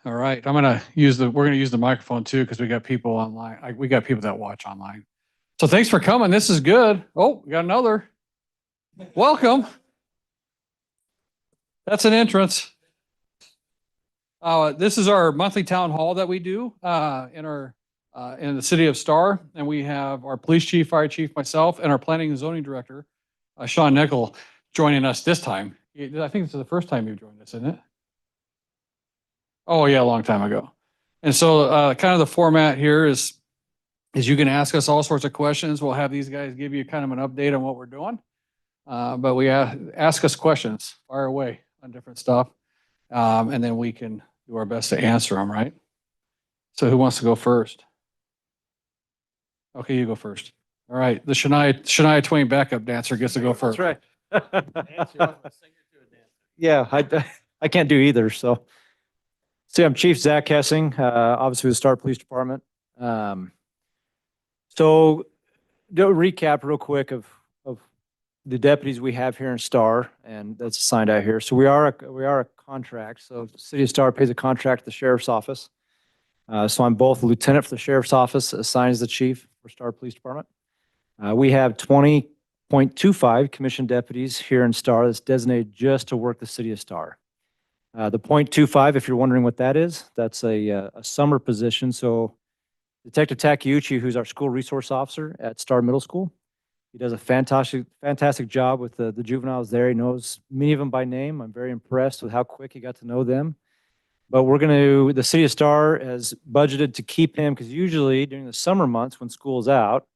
All right, we're gonna use the microphone too, because we got people online. We got people that watch online. So thanks for coming. This is good. Oh, we got another. Welcome. That's an entrance. This is our monthly town hall that we do in the city of Star, and we have our police chief, fire chief, myself, and our planning and zoning director, Sean Nickel, joining us this time. I think this is the first time you've joined us, isn't it? Oh yeah, a long time ago. And so kind of the format here is you can ask us all sorts of questions. We'll have these guys give you kind of an update on what we're doing. But we ask us questions, fire away on different stuff. And then we can do our best to answer them, right? So who wants to go first? Okay, you go first. All right, the Shania Twain backup dancer gets to go first. That's right. Yeah, I can't do either. So I'm Chief Zach Hessing, obviously with the Star Police Department. So do a recap real quick of the deputies we have here in Star, and that's assigned out here. So we are a contract. So the City of Star pays a contract to the Sheriff's Office. So I'm both a lieutenant for the Sheriff's Office, assigned as the chief for Star Police Department. We have 20.25 commissioned deputies here in Star that's designated just to work the City of Star. The .25, if you're wondering what that is, that's a summer position. So Detective Takeuchi, who's our school resource officer at Star Middle School, he does a fantastic job with the juveniles there. He knows many of them by name. I'm very impressed with how quick he got to know them. But the City of Star has budgeted to keep him, because usually during the summer months when school's out,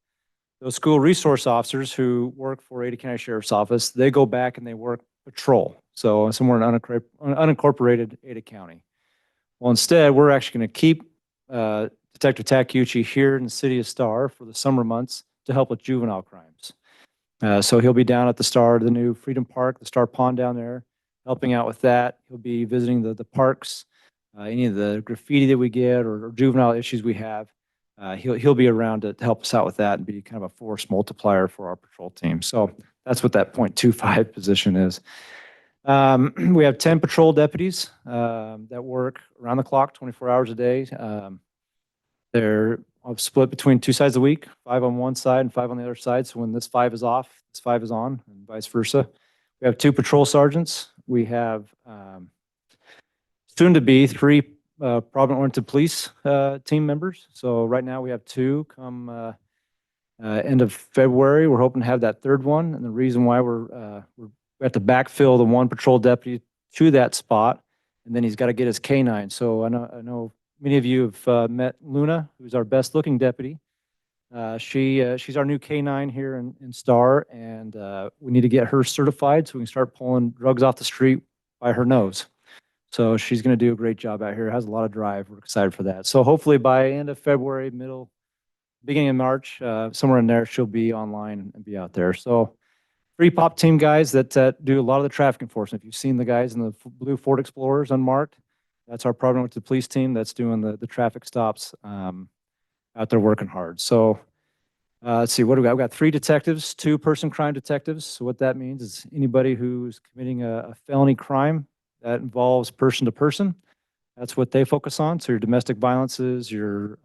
those school resource officers who work for Ada County Sheriff's Office, they go back and they work patrol. So somewhere in unincorporated Ada County. Well, instead, we're actually going to keep Detective Takeuchi here in the City of Star for the summer months to help with juvenile crimes. So he'll be down at the Star, the new Freedom Park, the Star Pond down there, helping out with that. He'll be visiting the parks, any of the graffiti that we get or juvenile issues we have. He'll be around to help us out with that and be kind of a force multiplier for our patrol team. So that's what that .25 position is. We have 10 patrol deputies that work around the clock, 24 hours a day. They're split between two sides of the week, 5 on one side and 5 on the other side. So when this 5 is off, this 5 is on, and vice versa. We have 2 patrol sergeants. We have soon to be 3 Providence-oriented police team members. So right now we have 2 come end of February. We're hoping to have that 3rd one. And the reason why we have to backfill the 1 patrol deputy to that spot, and then he's got to get his K9. So I know many of you have met Luna, who's our best looking deputy. She's our new K9 here in Star, and we need to get her certified so we can start pulling drugs off the street by her nose. So she's going to do a great job out here. Has a lot of drive. We're excited for that. So hopefully by end of February, beginning of March, somewhere in there, she'll be online and be out there. So 3 pop team guys that do a lot of the traffic enforcement. If you've seen the guys in the blue Ford Explorers unmarked, that's our program with the police team that's doing the traffic stops out there working hard. So let's see, what do we got? We've got 3 detectives, 2-person crime detectives. So what that means is anybody who's committing a felony crime that involves person to person, that's what they focus on. So your domestic violences, your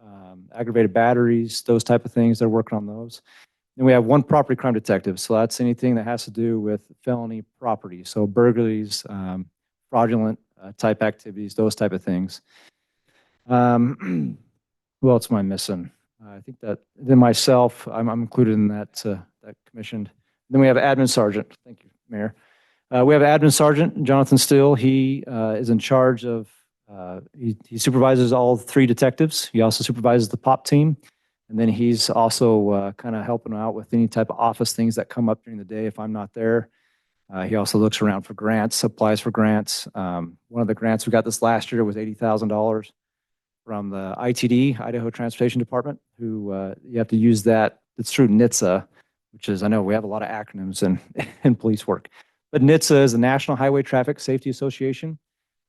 aggravated batteries, those type of things, they're working on those. And we have 1 property crime detective. So that's anything that has to do with felony property. So burglaries, fraudulent type activities, those type of things. Who else am I missing? I think that then myself, I'm included in that commissioned. Then we have admin sergeant. Thank you, Mayor. We have admin sergeant Jonathan Still. He is in charge of. He supervises all 3 detectives. He also supervises the pop team, and then he's also kind of helping out with any type of office things that come up during the day if I'm not there. He also looks around for grants, applies for grants. One of the grants we got this last year was $80,000 from the ITD, Idaho Transportation Department, who you have to use that. It's through NHTSA, which is, I know we have a lot of acronyms in police work, but NHTSA is the National Highway Traffic Safety Association.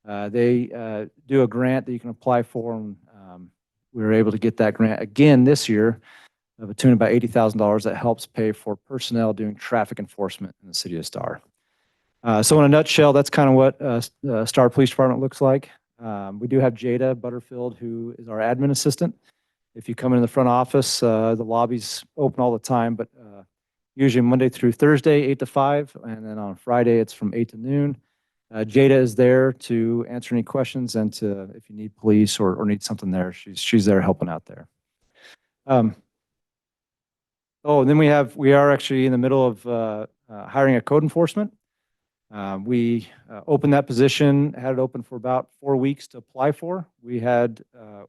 They do a grant that you can apply for, and we were able to get that grant again this year of a tune of about $80,000 that helps pay for personnel doing traffic enforcement in the City of Star. So in a nutshell, that's kind of what Star Police Department looks like. We do have Jada Butterfield, who is our admin assistant. If you come in the front office, the lobby's open all the time, but usually Monday through Thursday, 8 to 5, and then on Friday, it's from 8 to noon. Jada is there to answer any questions and to, if you need police or need something there, she's there helping out there. Oh, and then we are actually in the middle of hiring a code enforcement. We opened that position, had it open for about 4 weeks to apply for. We had,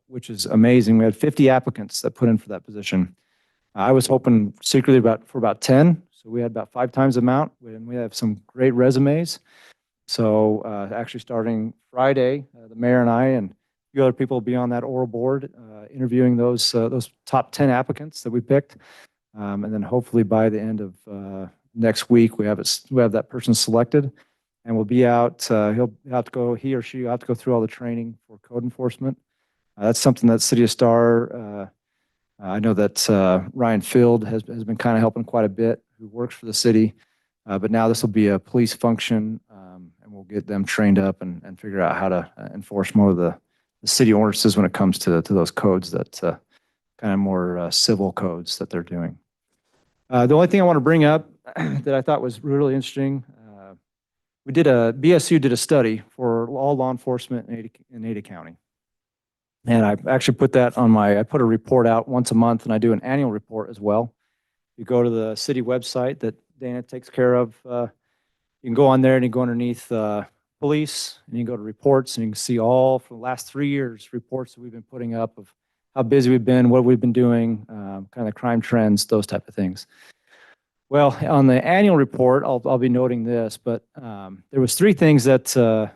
which is amazing, we had 50 applicants that put in for that position. I was hoping secretly for about 10, so we had about 5 times the amount, and we have some great resumes. So actually starting Friday, the mayor and I and a few other people will be on that oral board interviewing those top 10 applicants that we picked. And then hopefully by the end of next week, we have that person selected, and we'll be out. He or she will have to go through all the training for code enforcement. That's something that City of Star, I know that Ryan Field has been kind of helping quite a bit, who works for the city. But now this will be a police function, and we'll get them trained up and figure out how to enforce more of the city ordinances when it comes to those codes that kind of more civil codes that they're doing. The only thing I want to bring up that I thought was really interesting, BSU did a study for all law enforcement in Ada County. And I actually put that on I put a report out once a month, and I do an annual report as well. You go to the city website that Dana takes care of. You can go on there and you go underneath police, and you can go to reports, and you can see all for the last 3 years reports that we've been putting up of how busy we've been, what we've been doing, kind of crime trends, those type of things. Well, on the annual report, I'll be noting this, but there was 3 things that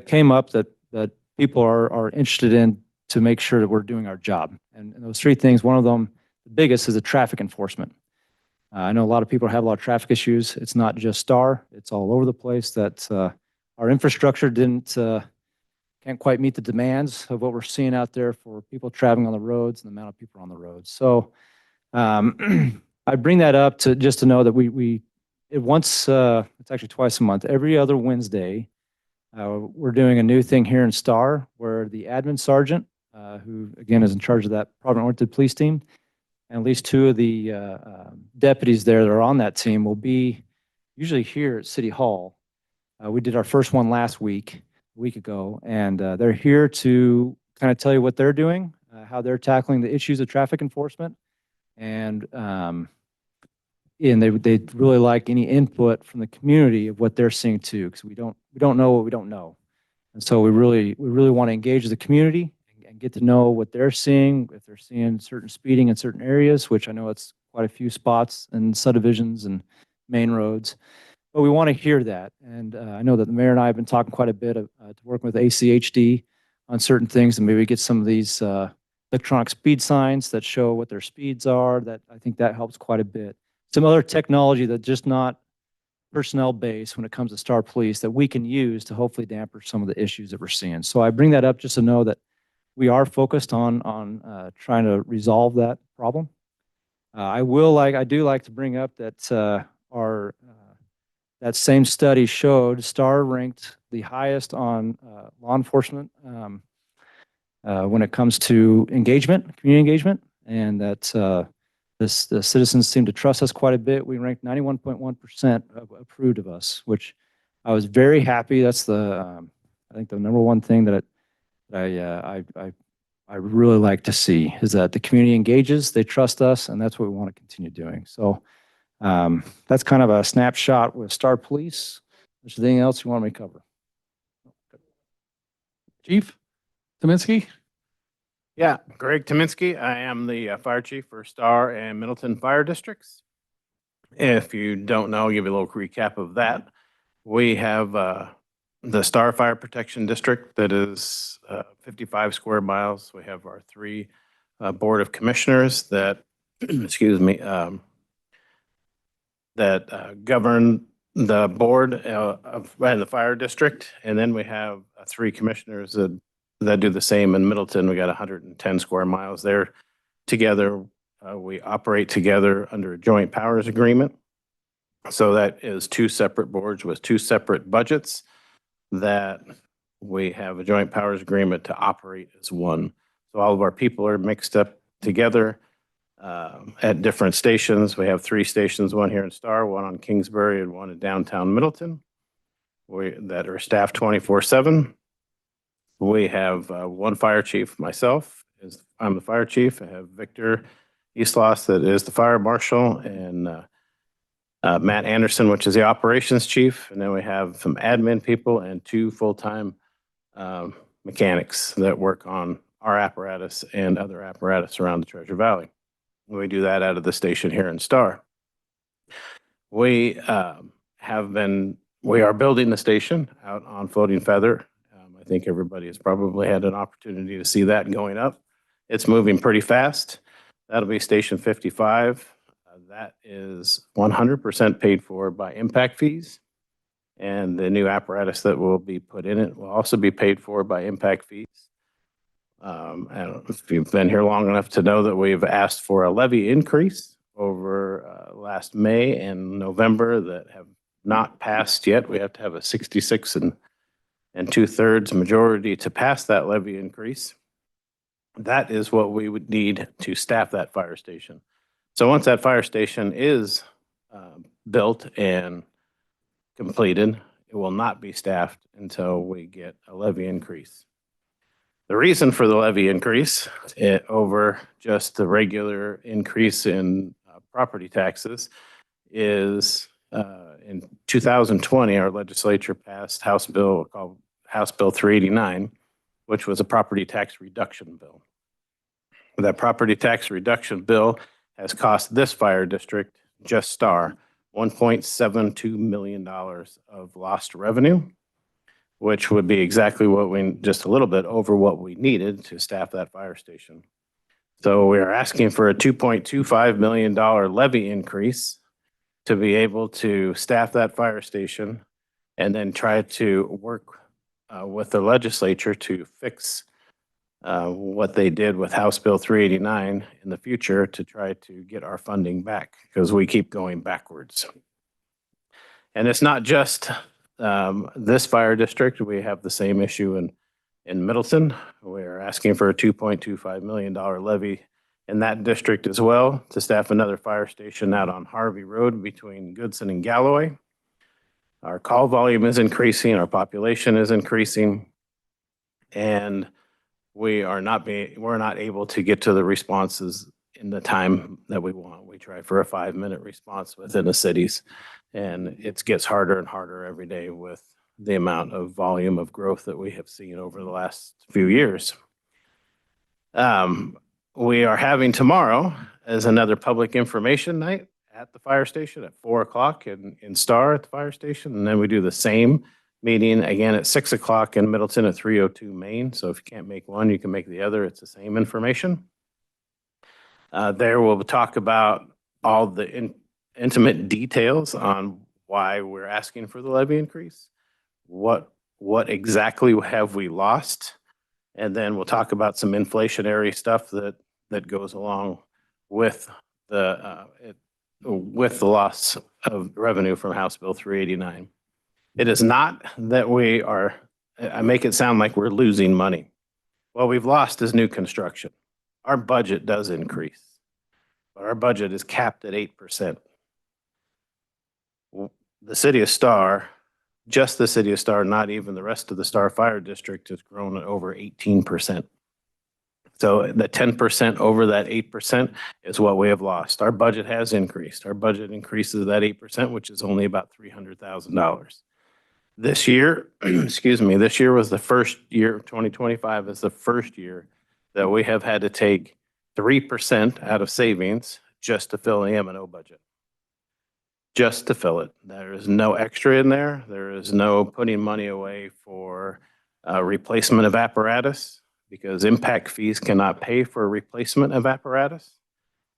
came up that people are interested in to make sure that we're doing our job. And those 3 things, one of them, the biggest, is the traffic enforcement. I know a lot of people have a lot of traffic issues. It's not just Star. It's all over the place that our infrastructure can't quite meet the demands of what we're seeing out there for people traveling on the roads and the amount of people on the roads. So I bring that up just to know that it's actually twice a month, every other Wednesday, we're doing a new thing here in Star where the admin sergeant, who again is in charge of that province-oriented police team, and at least 2 of the deputies there that are on that team will be usually here at City Hall. We did our first one last week, a week ago, and they're here to kind of tell you what they're doing, how they're tackling the issues of traffic enforcement, and they really like any input from the community of what they're seeing too, because we don't know what we don't know, and so we really want to engage the community and get to know what they're seeing, if they're seeing certain speeding in certain areas, which I know it's quite a few spots and subdivisions and main roads. But we want to hear that. And I know that the mayor and I have been talking quite a bit to work with ACHD on certain things, and maybe get some of these electronic speed signs that show what their speeds are. That I think that helps quite a bit. Some other technology that just not personnel based when it comes to Star Police that we can use to hopefully dampen some of the issues that we're seeing. So I bring that up just to know that we are focused on trying to resolve that problem. I do like to bring up that that same study showed Star ranked the highest on law enforcement when it comes to engagement, community engagement, and that the citizens seem to trust us quite a bit. We ranked 91.1% approved of us, which I was very happy. That's I think the number one thing that I really like to see is that the community engages, they trust us, and that's what we want to continue doing. So that's kind of a snapshot with Star Police. Is there anything else you want me to cover? Chief Tominski? Yeah, Greg Tominski. I am the fire chief for Star and Middleton Fire Districts. If you don't know, I'll give you a little recap of that. We have the Star Fire Protection District that is 55 square miles. We have our 3 Board of Commissioners that, excuse me, that govern the board of the fire district. And then we have 3 commissioners that do the same in Middleton. We got 110 square miles there. Together, we operate together under a joint powers agreement. So that is 2 separate boards with 2 separate budgets that we have a joint powers agreement to operate as one. So all of our people are mixed up together at different stations. We have 3 stations, one here in Star, one on Kingsbury, and one in downtown Middleton, that are staffed 24/7. We have one fire chief, myself, I'm the fire chief. I have Victor Eastloss, that is the fire marshal, and Matt Anderson, which is the operations chief. And then we have some admin people and 2 full-time mechanics that work on our apparatus and other apparatus around the Treasure Valley. We do that out of the station here in Star. We we are building the station out on Floating Feather. I think everybody has probably had an opportunity to see that going up. It's moving pretty fast. That'll be Station 55. That is 100% paid for by impact fees. And the new apparatus that will be put in it will also be paid for by impact fees. I don't know if you've been here long enough to know that we've asked for a levy increase over last May and November that have not passed yet. We have to have a 66 and 2/3 majority to pass that levy increase. That is what we would need to staff that fire station. So once that fire station is built and completed, it will not be staffed until we get a levy increase. The reason for the levy increase over just the regular increase in property taxes is in 2020, our legislature passed House Bill called House Bill 389, which was a property tax reduction bill. That property tax reduction bill has cost this fire district, just Star, $1.72 million of lost revenue, which would be exactly what just a little bit over what we needed to staff that fire station. So we are asking for a $2.25 million levy increase to be able to staff that fire station and then try to work with the legislature to fix what they did with House Bill 389 in the future to try to get our funding back, because we keep going backwards. And it's not just this fire district. We have the same issue in Middleton. We're asking for a $2.25 million levy in that district as well to staff another fire station out on Harvey Road between Goodson and Galloway. Our call volume is increasing, our population is increasing, and we're not able to get to the responses in the time that we want. We try for a 5-minute response within the cities, and it gets harder and harder every day with the amount of volume of growth that we have seen over the last few years. We are having tomorrow as another public information night at the fire station at 4:00 in Star at the fire station. And then we do the same meeting again at 6:00 in Middleton at 302 Main. So if you can't make one, you can make the other. It's the same information. There we'll talk about all the intimate details on why we're asking for the levy increase. What exactly have we lost? And then we'll talk about some inflationary stuff that goes along with the loss of revenue from House Bill 389. It is not that I make it sound like we're losing money. What we've lost is new construction. Our budget does increase, but our budget is capped at 8%. The city of Star, just the city of Star, not even the rest of the Star Fire District, has grown at over 18%. So the 10% over that 8% is what we have lost. Our budget has increased. Our budget increases that 8%, which is only about $300,000. This year, excuse me, this year was the first year, 2025 is the first year that we have had to take 3% out of savings just to fill the M&O budget. Just to fill it. There is no extra in there. There is no putting money away for replacement of apparatus, because impact fees cannot pay for a replacement of apparatus.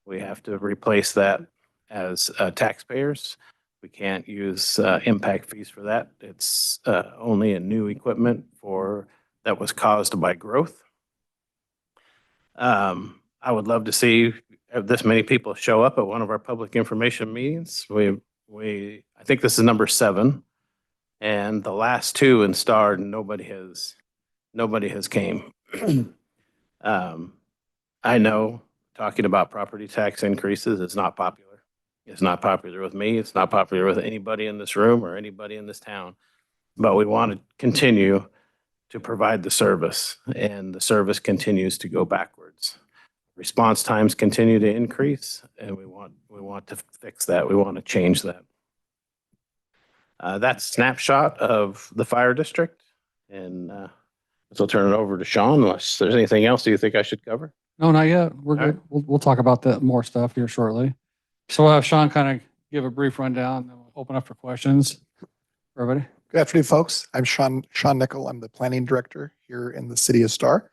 We have to replace that as taxpayers. We can't use impact fees for that. It's only a new equipment that was caused by growth. I would love to see this many people show up at one of our public information meetings. I think this is number 7. And the last two in Star, nobody has came. I know talking about property tax increases is not popular. It's not popular with me. It's not popular with anybody in this room or anybody in this town. But we want to continue to provide the service, and the service continues to go backwards. Response times continue to increase, and we want to fix that. We want to change that. That's a snapshot of the fire district, and so I'll turn it over to Sean unless there's anything else you think I should cover. No, not yet. We're All good. We'll talk about that more stuff here shortly. So we'll have Sean kind of give a brief rundown, then we'll open up for questions. Everybody? Good afternoon, folks. I'm Sean Nickel. I'm the planning director here in the city of Star.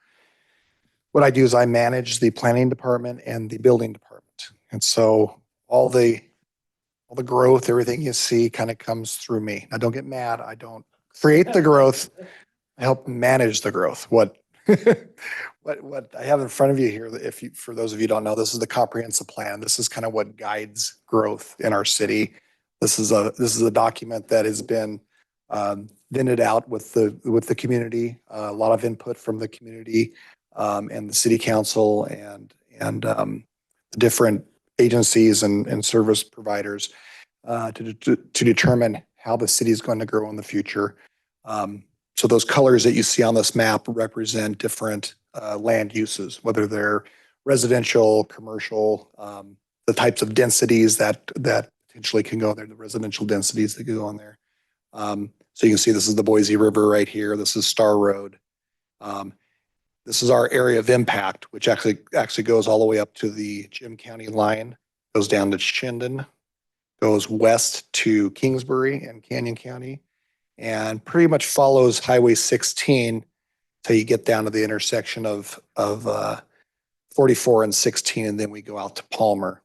What I do is I manage the planning department and the building department. And so all the growth, everything you see kind of comes through me. Now, don't get mad. I don't create the growth. I help manage the growth. What I have in front of you here, for those of you who don't know, this is the comprehensive plan. This is kind of what guides growth in our city. This is a document that has been vented out with the community, a lot of input from the community and the city council and the different agencies and service providers to determine how the city is going to grow in the future. So those colors that you see on this map represent different land uses, whether they're residential, commercial, the types of densities that potentially can go there, the residential densities that can go on there. So you can see this is the Boise River right here. This is Star Road. This is our area of impact, which actually goes all the way up to the Jim County line, goes down to Chinden, goes west to Kingsbury and Canyon County, and pretty much follows Highway 16 till you get down to the intersection of 44 and 16, and then we go out to Palmer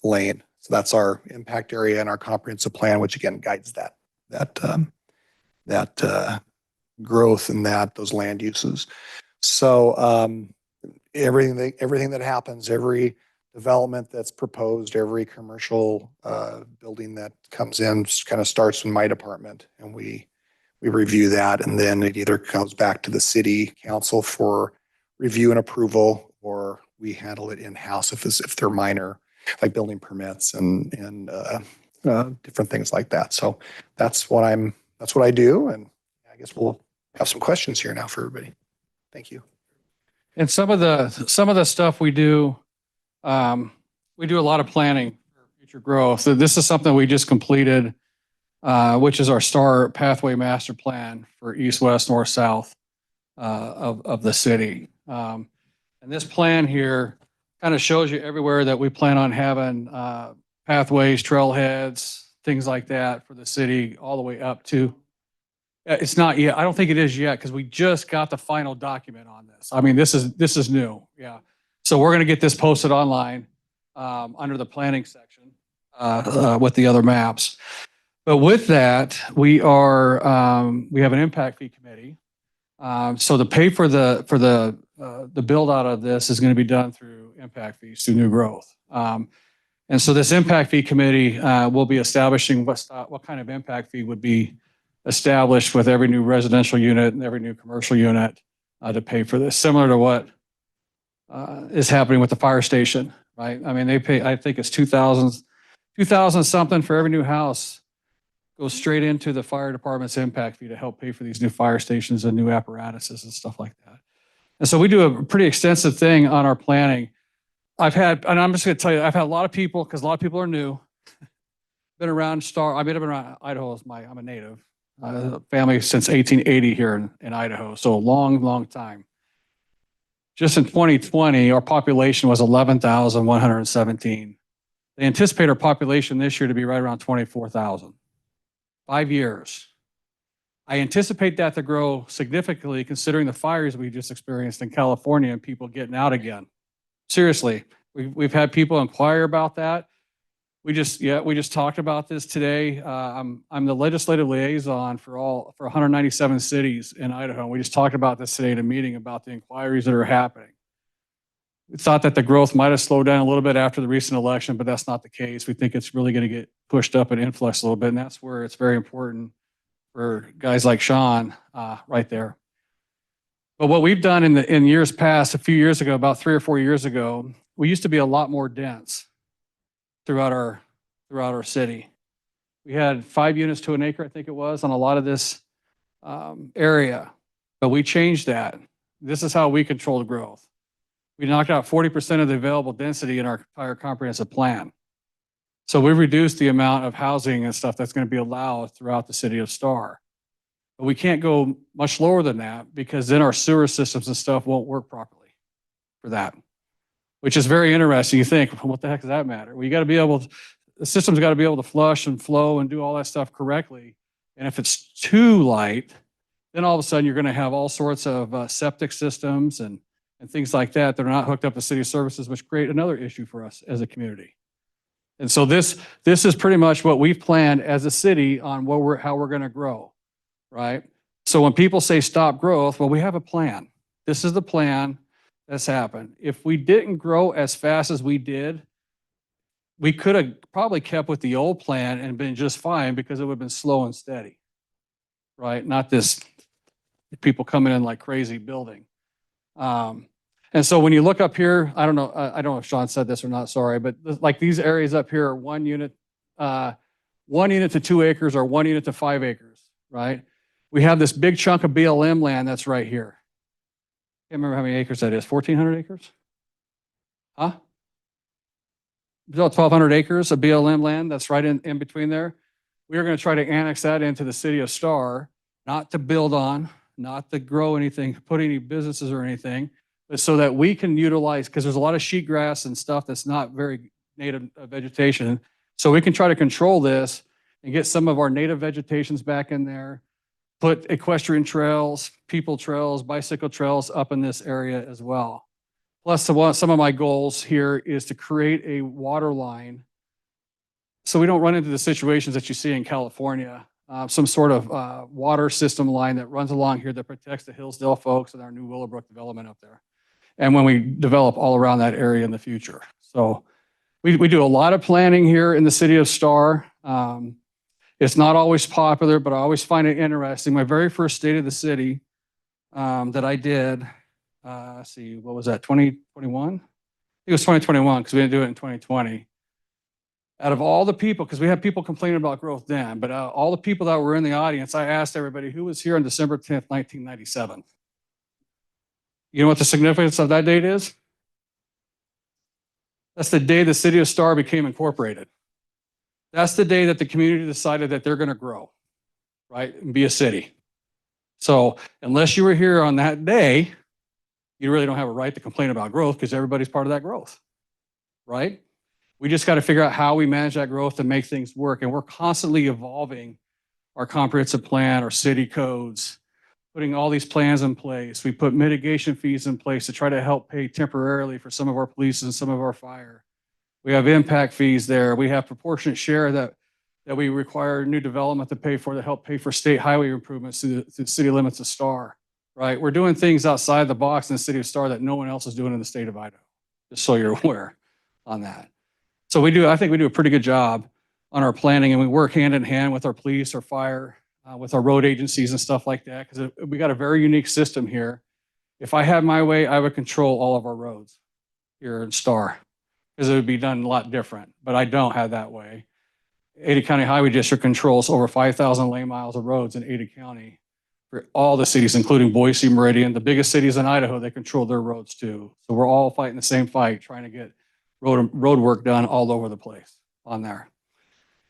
Lane. So that's our impact area and our comprehensive plan, which again guides that growth and those land uses. So everything that happens, every development that's proposed, every commercial building that comes in kind of starts in my department, and we review that, and then it either comes back to the city council for review and approval, or we handle it in-house if they're minor, like building permits and different things like that. So that's what I do, and I guess we'll have some questions here now for everybody. Thank you. And some of the stuff we do a lot of planning for future growth. So this is something we just completed, which is our STAR Pathway Master Plan for East, West, North, South of the city. And this plan here kind of shows you everywhere that we plan on having pathways, trailheads, things like that for the city, all the way up to. It's not yet. I don't think it is yet because we just got the final document on this. I mean, this is new. Yeah. So we're going to get this posted online under the planning section with the other maps. But with that, we have an impact fee committee. So the pay for the build out of this is going to be done through impact fees, through new growth. And so this impact fee committee will be establishing what kind of impact fee would be established with every new residential unit and every new commercial unit to pay for this, similar to what is happening with the fire station, right? I mean, they pay, I think it's 2,000 something for every new house goes straight into the fire department's impact fee to help pay for these new fire stations and new apparatuses and stuff like that. And so we do a pretty extensive thing on our planning. And I'm just going to tell you, I've had a lot of people, because a lot of people are new, been around Star. I've been around Idaho. I'm a native. Family since 1880 here in Idaho. So a long time. Just in 2020, our population was 11,117. They anticipate our population this year to be right around 24,000. 5 years. I anticipate that to grow significantly considering the fires we just experienced in California and people getting out again. Seriously, we've had people inquire about that. We just talked about this today. I'm the legislative liaison for 197 cities in Idaho. We just talked about this today in a meeting about the inquiries that are happening. We thought that the growth might have slowed down a little bit after the recent election, but that's not the case. We think it's really going to get pushed up and influx a little bit, and that's where it's very important for guys like Sean, right there. But what we've done in years past, a few years ago, about 3 or 4 years ago, we used to be a lot more dense throughout our city. We had 5 units to an acre, I think it was, on a lot of this area, but we changed that. This is how we control the growth. We knocked out 40% of the available density in our entire comprehensive plan. So we've reduced the amount of housing and stuff that's going to be allowed throughout the city of Star. But we can't go much lower than that because then our sewer systems and stuff won't work properly for that, which is very interesting. You think, well, what the heck does that matter? Well, you got to be able to, the system's got to be able to flush and flow and do all that stuff correctly. And if it's too light, then all of a sudden you're going to have all sorts of septic systems and things like that that are not hooked up to city services, which create another issue for us as a community. And so this is pretty much what we've planned as a city on how we're going to grow, right? So when people say stop growth, well, we have a plan. This is the plan that's happened. If we didn't grow as fast as we did, we could have probably kept with the old plan and been just fine because it would have been slow and steady, right? Not this people coming in like crazy building. And so when you look up here, I don't know if Sean said this or not, sorry, but like these areas up here are 1 unit to 2 acres or 1 unit to 5 acres, right? We have this big chunk of BLM land that's right here. Can't remember how many acres that is, 1,400 acres? Huh? About 1,200 acres of BLM land that's right in between there. We are going to try to annex that into the city of Star, not to build on, not to grow anything, put any businesses or anything, but so that we can utilize, because there's a lot of sheet grass and stuff that's not very native vegetation. So we can try to control this and get some of our native vegetations back in there, put equestrian trails, people trails, bicycle trails up in this area as well. Plus, some of my goals here is to create a water line so we don't run into the situations that you see in California, some sort of water system line that runs along here that protects the Hillsdale folks and our new Willowbrook development up there. And when we develop all around that area in the future. So we do a lot of planning here in the city of Star. It's not always popular, but I always find it interesting. My very first State of the City that I did, let's see, what was that, 2021? It was 2021 because we didn't do it in 2020. Out of all the people, because we had people complaining about growth then, but all the people that were in the audience, I asked everybody who was here on December 10th, 1997. You know what the significance of that date is? That's the day the city of Star became incorporated. That's the day that the community decided that they're going to grow, right, and be a city. So unless you were here on that day, you really don't have a right to complain about growth because everybody's part of that growth, right? We just got to figure out how we manage that growth and make things work. And we're constantly evolving our comprehensive plan, our city codes, putting all these plans in place. We put mitigation fees in place to try to help pay temporarily for some of our police and some of our fire. We have impact fees there. We have proportionate share that we require new development to pay for to help pay for state highway improvements through the city limits of Star, right? We're doing things outside the box in the city of Star that no one else is doing in the state of Idaho, just so you're aware on that. So I think we do a pretty good job on our planning, and we work hand in hand with our police, our fire, with our road agencies and stuff like that, because we got a very unique system here. If I had my way, I would control all of our roads here in Star, because it would be done a lot different, but I don't have that way. Ada County Highway District controls over 5,000 lane miles of roads in Ada County for all the cities, including Boise, Meridian, the biggest cities in Idaho, they control their roads too. So we're all fighting the same fight, trying to get road work done all over the place on there.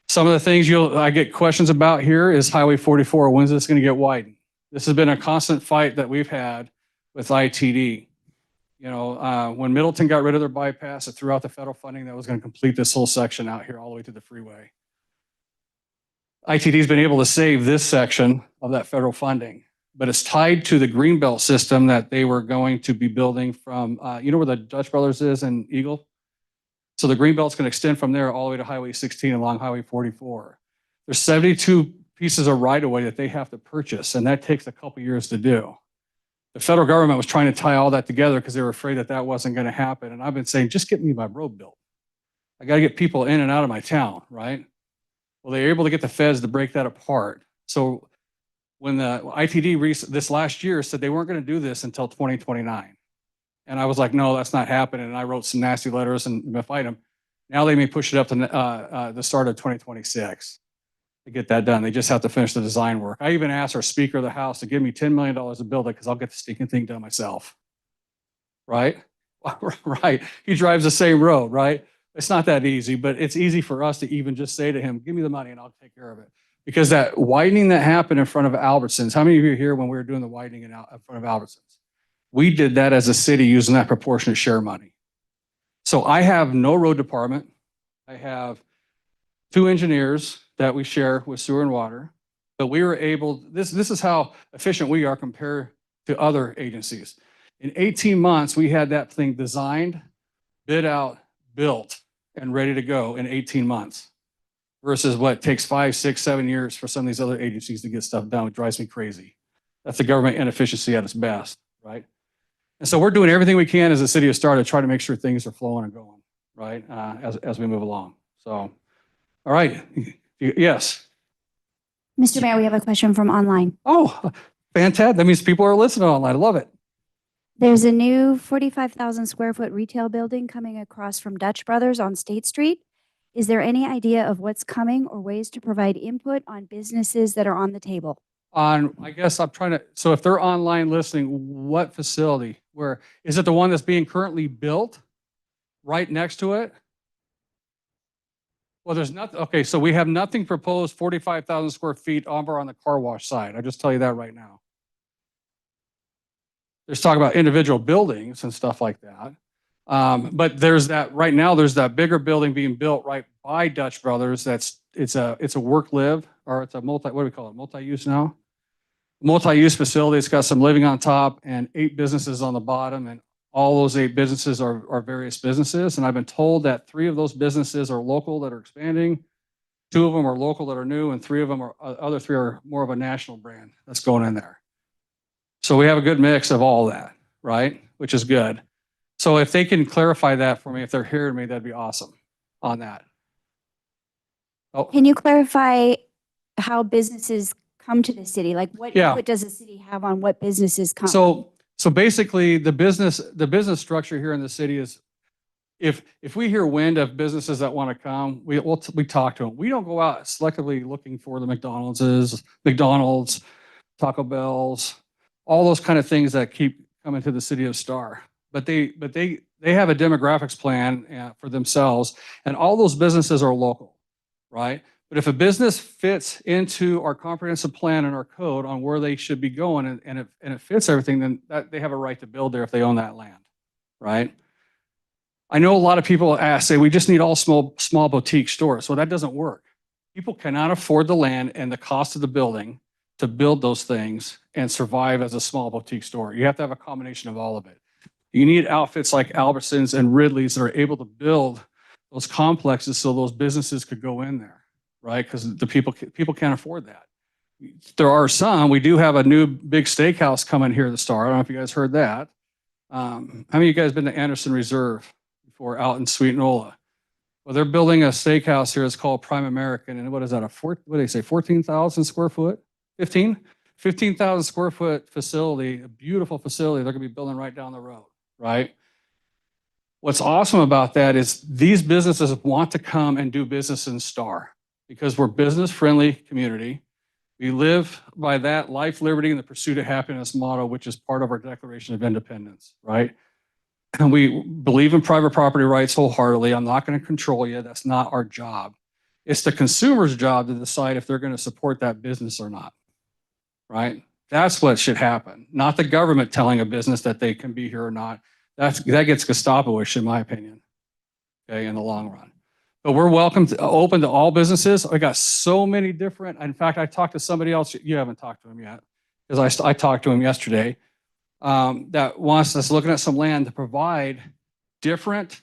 Some of the things I get questions about here is Highway 44. When's this going to get widened? This has been a constant fight that we've had with ITD. You know, when Middleton got rid of their bypass, it threw out the federal funding that was going to complete this whole section out here all the way to the freeway. ITD's been able to save this section of that federal funding, but it's tied to the Greenbelt system that they were going to be building from, you know where the Dutch Brothers is in Eagle? So the Greenbelt's going to extend from there all the way to Highway 16 along Highway 44. There's 72 pieces of right-of-way that they have to purchase, and that takes a couple years to do. The federal government was trying to tie all that together because they were afraid that that wasn't going to happen. And I've been saying, just get me my road built. I got to get people in and out of my town, right? Well, they were able to get the feds to break that apart. So when the ITD this last year said they weren't going to do this until 2029. And I was like, no, that's not happening. And I wrote some nasty letters and fight them. Now they may push it up to the start of 2026 to get that done. They just have to finish the design work. I even asked our Speaker of the House to give me $10 million to build it because I'll get the stinking thing done myself. Right? Right. He drives the same road, right? It's not that easy, but it's easy for us to even just say to him, give me the money and I'll take care of it. Because that widening that happened in front of Albertsons, how many of you are here when we were doing the widening in front of Albertsons? We did that as a city using that proportionate share money. So I have no road department. I have 2 engineers that we share with sewer and water, but we were able, this is how efficient we are compared to other agencies. In 18 months, we had that thing designed, bid out, built, and ready to go in 18 months versus what takes 5, 6, 7 years for some of these other agencies to get stuff done. It drives me crazy. That's the government inefficiency at its best, right? And so we're doing everything we can as a city of Star to try to make sure things are flowing and going, right, as we move along. So, all right. Yes. Mr. Mayor, we have a question from online. Oh, fantastic. That means people are listening online. I love it. There's a new 45,000 square foot retail building coming across from Dutch Brothers on State Street. Is there any idea of what's coming or ways to provide input on businesses that are on the table? I guess I'm trying to, so if they're online listening, what facility? Where, is it the one that's being currently built right next to it? Well, there's nothing, okay, so we have nothing proposed 45,000 square feet over on the car wash side. I just tell you that right now. There's talk about individual buildings and stuff like that. But there's that, right now, there's that bigger building being built right by Dutch Brothers. It's a work live, or it's a what do we call it? Multi-use now? Multi-use facility. It's got some living on top and 8 businesses on the bottom. And all those 8 businesses are various businesses. And I've been told that 3 of those businesses are local that are expanding. 2 of them are local that are new, and 3 of them are, other 3 are more of a national brand that's going in there. So we have a good mix of all that, right? Which is good. So if they can clarify that for me, if they're hearing me, that'd be awesome on that. Oh, Can you clarify how businesses come to the city? Like what Yeah. input does the city have on what businesses come? so basically the business structure here in the city is, if we hear wind of businesses that want to come, we talk to them. We don't go out selectively looking for the McDonald's, Taco Bells, all those kind of things that keep coming to the city of Star. But they have a demographics plan for themselves, and all those businesses are local, right? But if a business fits into our comprehensive plan and our code on where they should be going, and it fits everything, then they have a right to build there if they own that land, right? I know a lot of people say we just need all small boutique stores. So that doesn't work. People cannot afford the land and the cost of the building to build those things and survive as a small boutique store. You have to have a combination of all of it. You need outfits like Albertsons and Ridley's that are able to build those complexes so those businesses could go in there, right? Because the people can't afford that. There are some. We do have a new big steakhouse coming here at the Star. I don't know if you guys heard that. How many of you guys been to Anderson Reserve before, out in Sweet Nola? Well, they're building a steakhouse here. It's called Prime American. And what is that? What do they say? 14,000 square foot? 15,000 square foot facility, a beautiful facility. They're going to be building right down the road, right? What's awesome about that is these businesses want to come and do business in Star because we're business friendly community. We live by that life, liberty, and the pursuit of happiness motto, which is part of our Declaration of Independence, right? And we believe in private property rights wholeheartedly. I'm not going to control you. That's not our job. It's the consumer's job to decide if they're going to support that business or not, right? That's what should happen. Not the government telling a business that they can be here or not. That gets Gestapo-ish, in my opinion, okay, in the long run. But we're open to all businesses. I got so many different, in fact, I talked to somebody else, you haven't talked to him yet, because I talked to him yesterday, that wants us looking at some land to provide different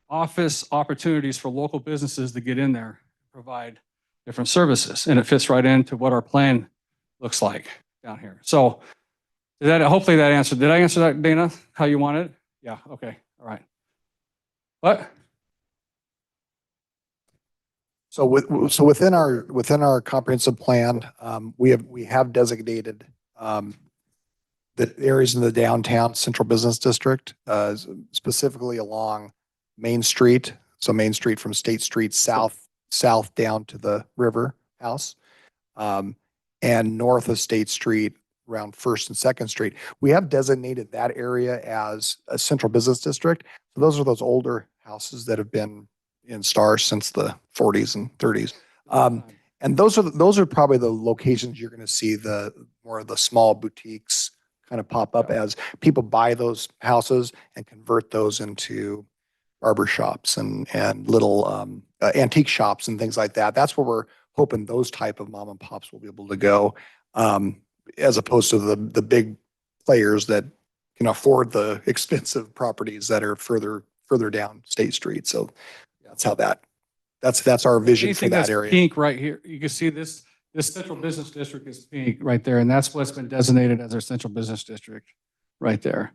office opportunities for local businesses to get in there, provide different services. And it fits right into what our plan looks like down here. So hopefully that answered. Did I answer that, Dana, how you wanted it? Yeah, okay, all right. What? So within our comprehensive plan, we have designated, the areas in the downtown central business district, specifically along Main Street. So Main Street from State Street south down to the River House, and north of State Street around First and Second Street. We have designated that area as a central business district. So those are those older houses that have been in Star since the 40s and 30s. And those are probably the locations you're going to see the more of the small boutiques kind of pop up as people buy those houses and convert those into barber shops and little antique shops and things like that. That's where we're hoping those type of mom and pops will be able to go, as opposed to the big players that can afford the expensive properties that are further down State Street. So that's our vision for Anything that that's area. pink right here, you can see this central business district is pink right there, and that's what's been designated as our central business district right there.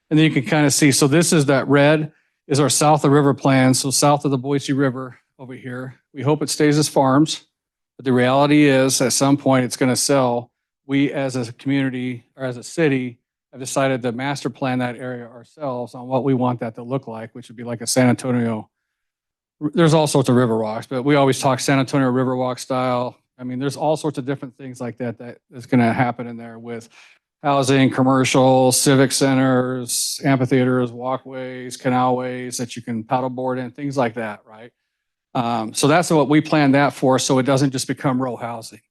And then you can kind of see, so this is that red is our south of river plan, so south of the Boise River over here. We hope it stays as farms, but the reality is at some point it's going to sell. We as a community or as a city have decided to master plan that area ourselves on what we want that to look like, which would be like a San Antonio. There's all sorts of river walks, but we always talk San Antonio Riverwalk style. I mean, there's all sorts of different things like that is going to happen in there with housing, commercial, civic centers, amphitheaters, walkways, canalways that you can paddleboard in, things like that, right? So that's what we planned that for, so it doesn't just become row housing.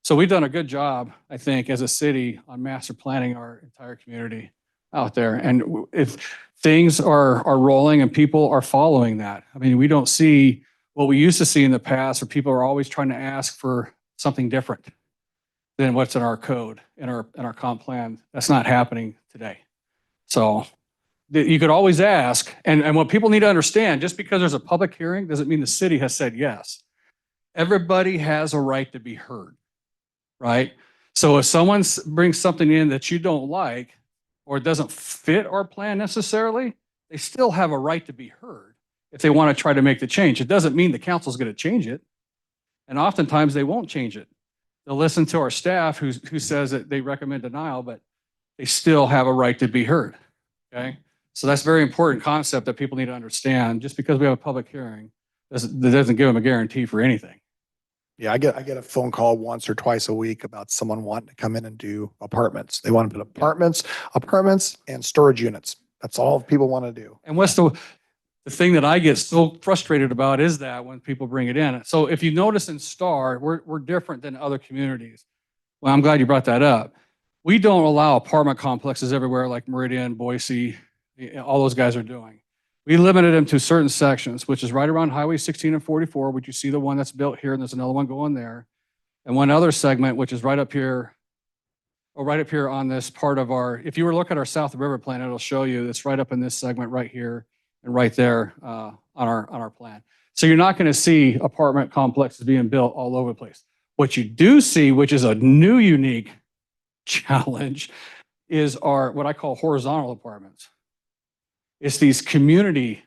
So we've done a good job, I think, as a city on master planning our entire community out there. And if things are rolling and people are following that, I mean, we don't see what we used to see in the past where people are always trying to ask for something different than what's in our code, in our comp plan. That's not happening today. So you could always ask, and what people need to understand, just because there's a public hearing doesn't mean the city has said yes. Everybody has a right to be heard, right? So if someone brings something in that you don't like, or it doesn't fit our plan necessarily, they still have a right to be heard if they want to try to make the change. It doesn't mean the council's going to change it. And oftentimes they won't change it. They'll listen to our staff who says that they recommend denial, but they still have a right to be heard. Okay. So that's a very important concept that people need to understand. Just because we have a public hearing, that doesn't give them a guarantee for anything. Yeah, I get a phone call once or twice a week about someone wanting to come in and do apartments. They want to put apartments and storage units. That's all people want to do. And what's the thing that I get so frustrated about is that when people bring it in. So if you notice in Star, we're different than other communities. Well, I'm glad you brought that up. We don't allow apartment complexes everywhere like Meridian, Boise, all those guys are doing. We limited them to certain sections, which is right around Highway 16 and 44, which you see the one that's built here, and there's another one going there. And one other segment, which is right up here, or right up here on this part of our, if you were to look at our South River plan, it'll show you it's right up in this segment right here and right there on our plan. So you're not going to see apartment complexes being built all over the place. What you do see, which is a new unique challenge, is our what I call horizontal apartments. It's these community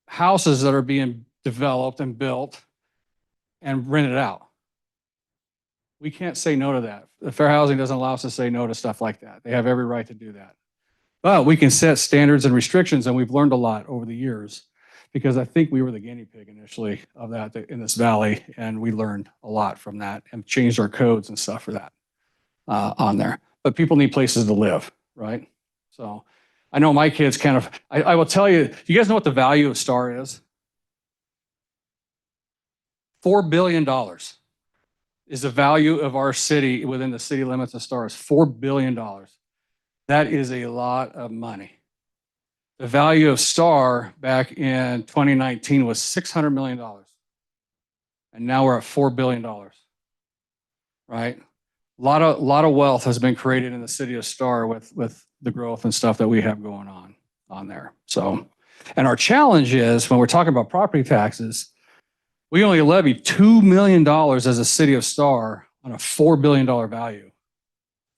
houses that are being developed and built and rented out. We can't say no to that. The fair housing doesn't allow us to say no to stuff like that. They have every right to do that. But we can set standards and restrictions, and we've learned a lot over the years because I think we were the guinea pig initially of that in this valley, and we learned a lot from that and changed our codes and stuff for that on there. But people need places to live, right? So I know my kids kind of, I will tell you, you guys know what the value of Star is? $4 billion is the value of our city within the city limits of Star is $4 billion. That is a lot of money. The value of Star back in 2019 was $600 million. And now we're at $4 billion, right? A lot of wealth has been created in the city of Star with the growth and stuff that we have going on there. So, and our challenge is when we're talking about property taxes, we only levy $2 million as a city of Star on a $4 billion value.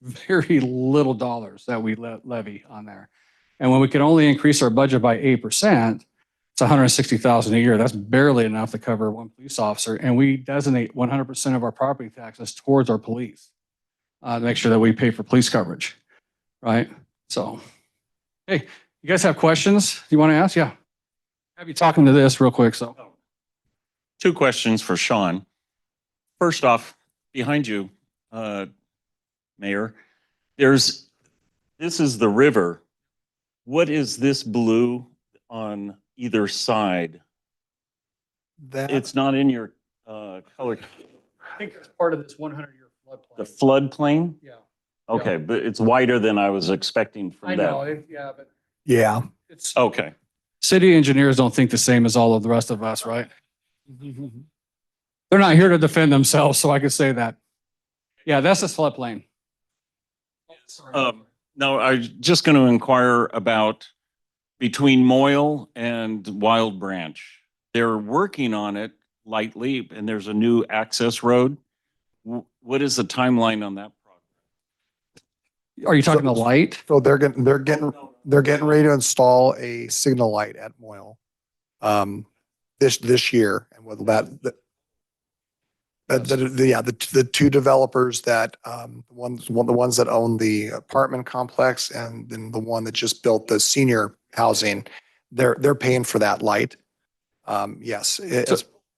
Very little dollars that we levy on there. And when we can only increase our budget by 8%, It's 160,000 a year. That's barely enough to cover one police officer. And we designate 100% of our property taxes towards our police to make sure that we pay for police coverage, right? So, hey, you guys have questions you want to ask? Yeah. Have you talking to this real quick, so. Two questions for Sean. First off, behind you, Mayor, this is the river. What is this blue on either side? That, It's not in your color, I think it's part of this 100-year floodplain. the floodplain? Yeah. Okay, but it's wider than I was expecting I from know, that. yeah, but yeah, it's, Okay, city engineers don't think the same as all of the rest of us, right? They're not here to defend themselves, so I could say that. Yeah, that's a floodplain. no, I was just going to inquire about between Moyle and Wild Branch. They're working on it lightly and there's a new access road. What is the timeline on that project? Are you talking the light? so they're getting ready to install a signal light at Moyle, this year. And with that, the two developers that, the ones that own the apartment complex and then the one that just built the senior housing, they're paying for that light. Yes.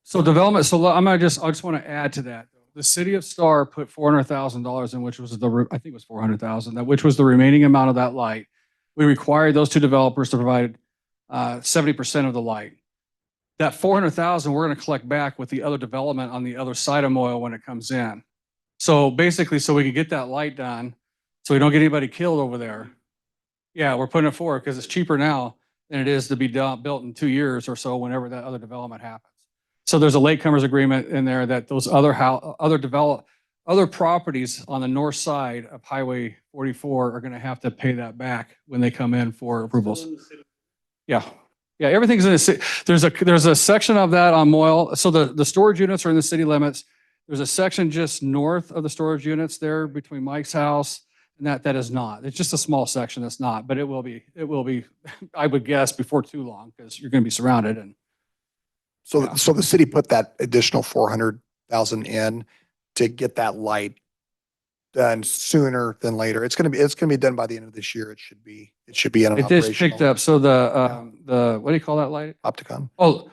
So development, so I just want to add to that. The city of Star put $400,000 in, which was I think it was 400,000, which was the remaining amount of that light. We required those two developers to provide 70% of the light. That 400,000, we're going to collect back with the other development on the other side of Moyle when it comes in. So basically, so we can get that light done, so we don't get anybody killed over there. Yeah, we're putting it forward because it's cheaper now than it is to be built in 2 years or so whenever that other development happens. So there's a latecomers agreement in there that those other properties on the north side of Highway 44 are going to have to pay that back when they come in for approvals. Yeah. Yeah, everything's in the city. There's a section of that on Moyle. So the storage units are in the city limits. There's a section just north of the storage units there between Mike's house and that is not. It's just a small section that's not, but it will be, I would guess, before too long because you're going to be surrounded and yeah. So the city put that additional 400,000 in to get that light done sooner than later. It's going to be done by the end of this year. It should be in an it is picked operational up. So the, what do you call that light? Opticon. Oh,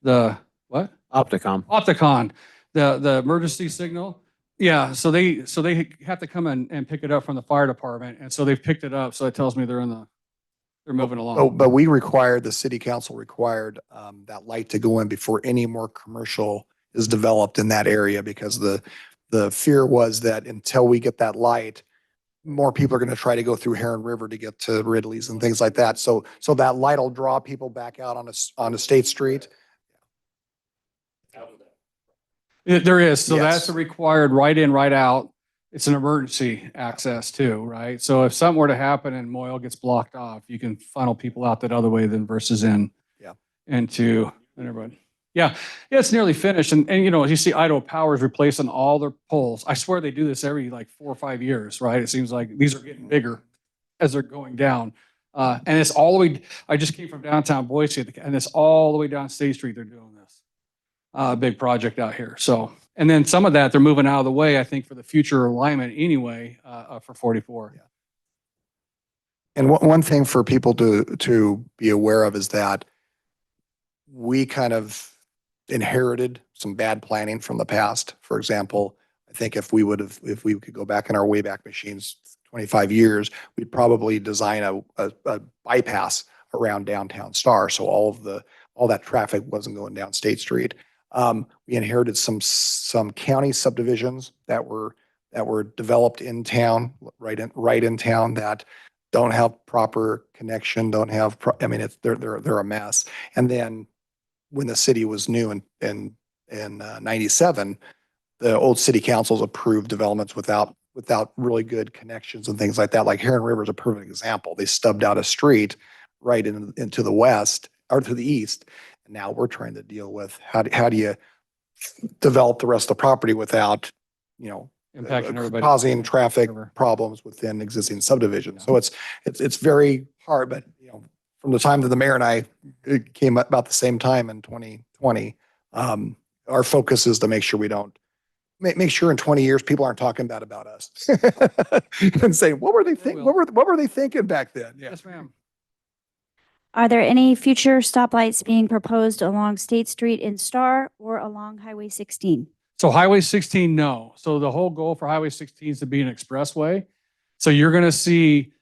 the what? Opticom. Opticon, the emergency signal. Yeah, so they have to come in and pick it up from the fire department. And so they've picked it up. So it tells me they're moving along. Oh, but the city council required that light to go in before any more commercial is developed in that area because the fear was that until we get that light, more people are going to try to go through Heron River to get to Ridley's and things like that. So that light will draw people back out on a State Street. There is. So Yes. that's a required right in, right out. It's an emergency access too, right? So if something were to happen and Moyle gets blocked off, you can funnel people out that other way than versus into everybody. Yeah, it's nearly finished. And you know, you see Idaho Power is replacing all their poles. I swear they do this every like 4 or 5 years, right? It seems like these are getting bigger as they're going down. And it's all the way, I just came from downtown Boise and it's all the way down State Street. They're doing this big project out here. So, and then some of that they're moving out of the way, I think, for the future alignment anyway, for 44. Yeah. And one thing for people to be aware of is that we kind of inherited some bad planning from the past. For example, I think if we could go back in our Wayback Machines 25 years, we'd probably design a bypass around downtown Star. So all that traffic wasn't going down State Street. We inherited some county subdivisions that were developed in town, right in town, that don't have proper connection, don't have, they're a mess. And then when the city was new in 97, the old city councils approved developments without really good connections and things like that. Like Heron River is a perfect example. They stubbed out a street right into the west or to the east. And now we're trying to deal with how do you develop the rest of the property without, Impacting everybody. causing traffic Whatever. problems within existing subdivisions. So it's very hard, but from the time that the mayor and I it came up about the same time in 2020. Our focus is to make sure we don't, make sure in 20 years, people aren't talking bad about us. And saying, what were they thinking? will. What were they thinking back then? Yeah. Yes, ma'am. Are there any future stoplights being proposed along State Street in Star or along Highway 16? So Highway 16, no. So the whole goal for Highway 16 is to be an expressway. So you're going to see,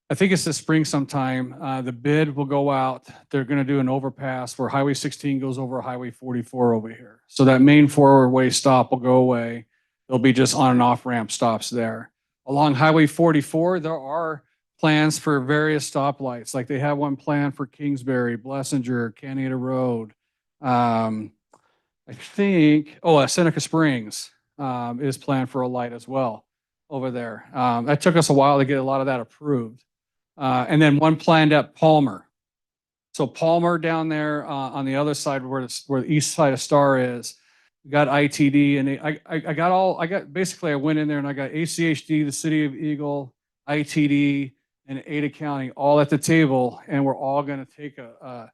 I think it's this spring sometime, the bid will go out. They're going to do an overpass where Highway 16 goes over Highway 44 over here. So that main four-way stop will go away. There'll be just on and off ramp stops there. Along Highway 44, there are plans for various stoplights. Like they have one plan for Kingsbury, Blessinger, Canada Road. I think, Seneca Springs is planned for a light as well over there. That took us a while to get a lot of that approved. And then one planned at Palmer. So Palmer down there on the other side where the east side of Star is, we got ITD and I went in there and I got ACHD, the City of Eagle, ITD, and Ada County all at the table, and we're all going to take a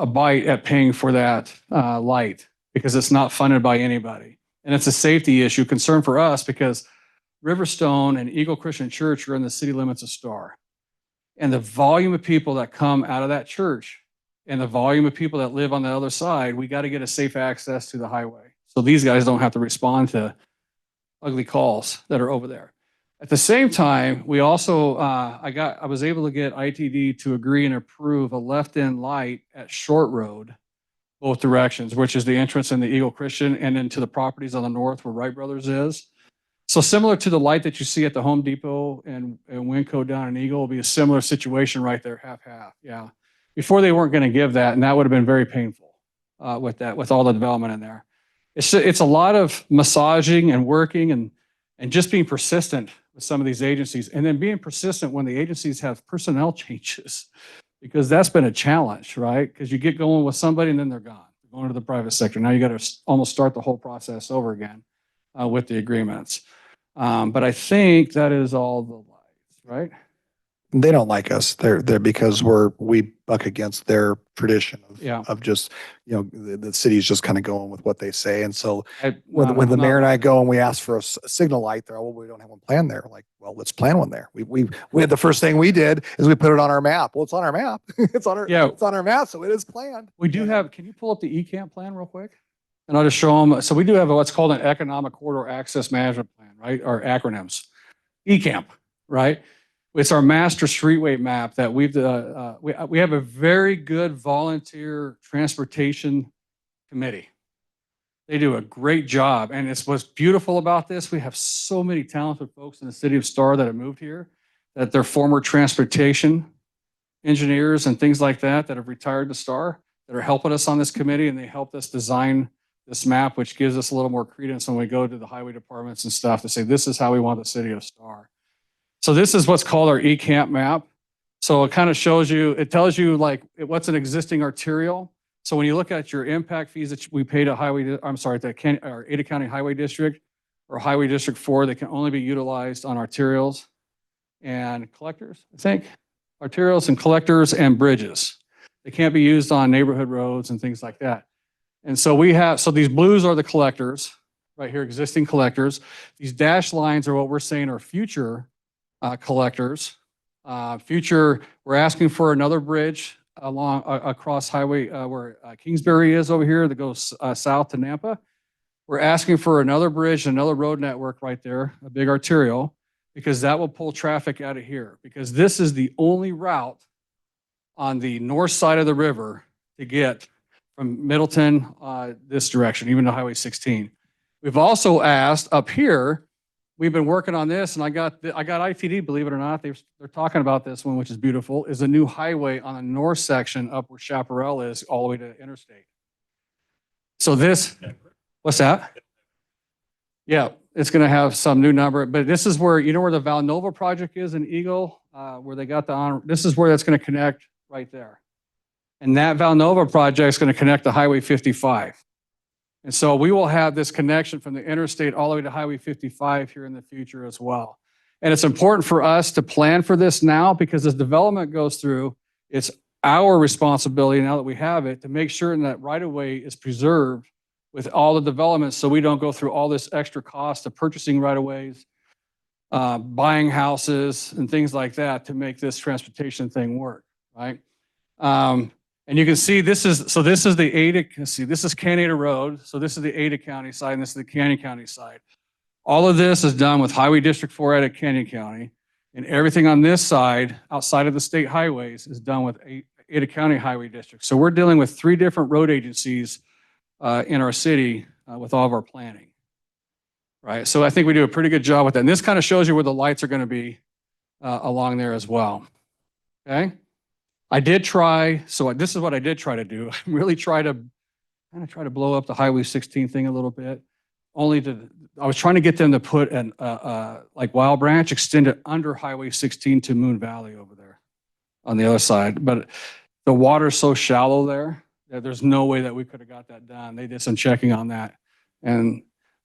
bite at paying for that light because it's not funded by anybody. And it's a safety issue, concern for us because Riverstone and Eagle Christian Church are in the city limits of Star. And the volume of people that come out of that church and the volume of people that live on the other side, we got to get a safe access to the highway. So these guys don't have to respond to ugly calls that are over there. At the same time, we also, I was able to get ITD to agree and approve a left-in light at Short Road, both directions, which is the entrance in the Eagle Christian and into the properties on the north where Wright Brothers is. So similar to the light that you see at the Home Depot and Winco down in Eagle will be a similar situation right there, half-half. Yeah. Before they weren't going to give that, and that would have been very painful with all the development in there. It's a lot of massaging and working and just being persistent with some of these agencies, and then being persistent when the agencies have personnel changes, because that's been a challenge, right? Because you get going with somebody and then they're gone. They're going to the private sector. Now you got to almost start the whole process over again with the agreements. But I think that is all the lights, right? They don't like us. They're because we buck against their tradition of just, the city's just kind of going with what they say. And so when the mayor and I go and we ask for a signal light there, well, we don't have one planned there. Like, well, let's plan one there. We had the first thing we did is we put it on our map. Well, it's on our map. It's on our map. So it is planned. We do have, can you pull up the ECAMP plan real quick? And I'll just show them. So we do have what's called an Economic Corridor Access Management Plan, right? Our acronyms. ECAMP, right? It's our master streetway map that we have a very good volunteer transportation committee. They do a great job. And it's what's beautiful about this. We have so many talented folks in the city of Star that have moved here, that they're former transportation engineers and things like that have retired to Star, that are helping us on this committee, and they helped us design this map, which gives us a little more credence when we go to the highway departments and stuff to say, this is how we want the city of Star. So this is what's called our ECAMP map. So it kind of shows you, it tells you like what's an existing arterial. So when you look at your impact fees that we pay to Ada County Highway District or Highway District 4, they can only be utilized on arterials and collectors, I think. Arterials and collectors and bridges. They can't be used on neighborhood roads and things like that. And so these blues are the collectors, right here, existing collectors. These dashed lines are what we're saying are future collectors. We're asking for another bridge across highway where Kingsbury is over here that goes south to Nampa. We're asking for another bridge, another road network right there, a big arterial, because that will pull traffic out of here, because this is the only route on the north side of the river to get from Middleton this direction, even to Highway 16. We've also asked up here, we've been working on this, and I got ITD, believe it or not, they're talking about this one, which is beautiful, is a new highway on the north section up where Chaparral is, all the way to Interstate. So what's that? Yeah, it's going to have some new number, but this is where, where the Valnova project is in Eagle, where they got this is where that's going to connect right there. And that Valnova project is going to connect to Highway 55. And so we will have this connection from the interstate all the way to Highway 55 here in the future as well. And it's important for us to plan for this now, because as development goes through, it's our responsibility now that we have it to make sure that right of way is preserved with all the developments so we don't go through all this extra cost of purchasing right of ways, buying houses and things like that to make this transportation thing work, right? And you can see this is the Ada, let's see, this is Canada Road. So this is the Ada County side and this is the Canyon County side. All of this is done with Highway District 4 out of Canyon County. And everything on this side, outside of the state highways, is done with Ada County Highway District. So we're dealing with 3 different road agencies in our city with all of our planning. Right, so I think we do a pretty good job with that. And this kind of shows you where the lights are going to be along there as well. Okay, I did try. So this is what I did try to do. Really try to blow up the Highway 16 thing a little bit. I was trying to get them to put an like Wild Branch extended under Highway 16 to Moon Valley over there on the other side. But the water's so shallow there that there's no way that we could have got that done. They did some checking on that, and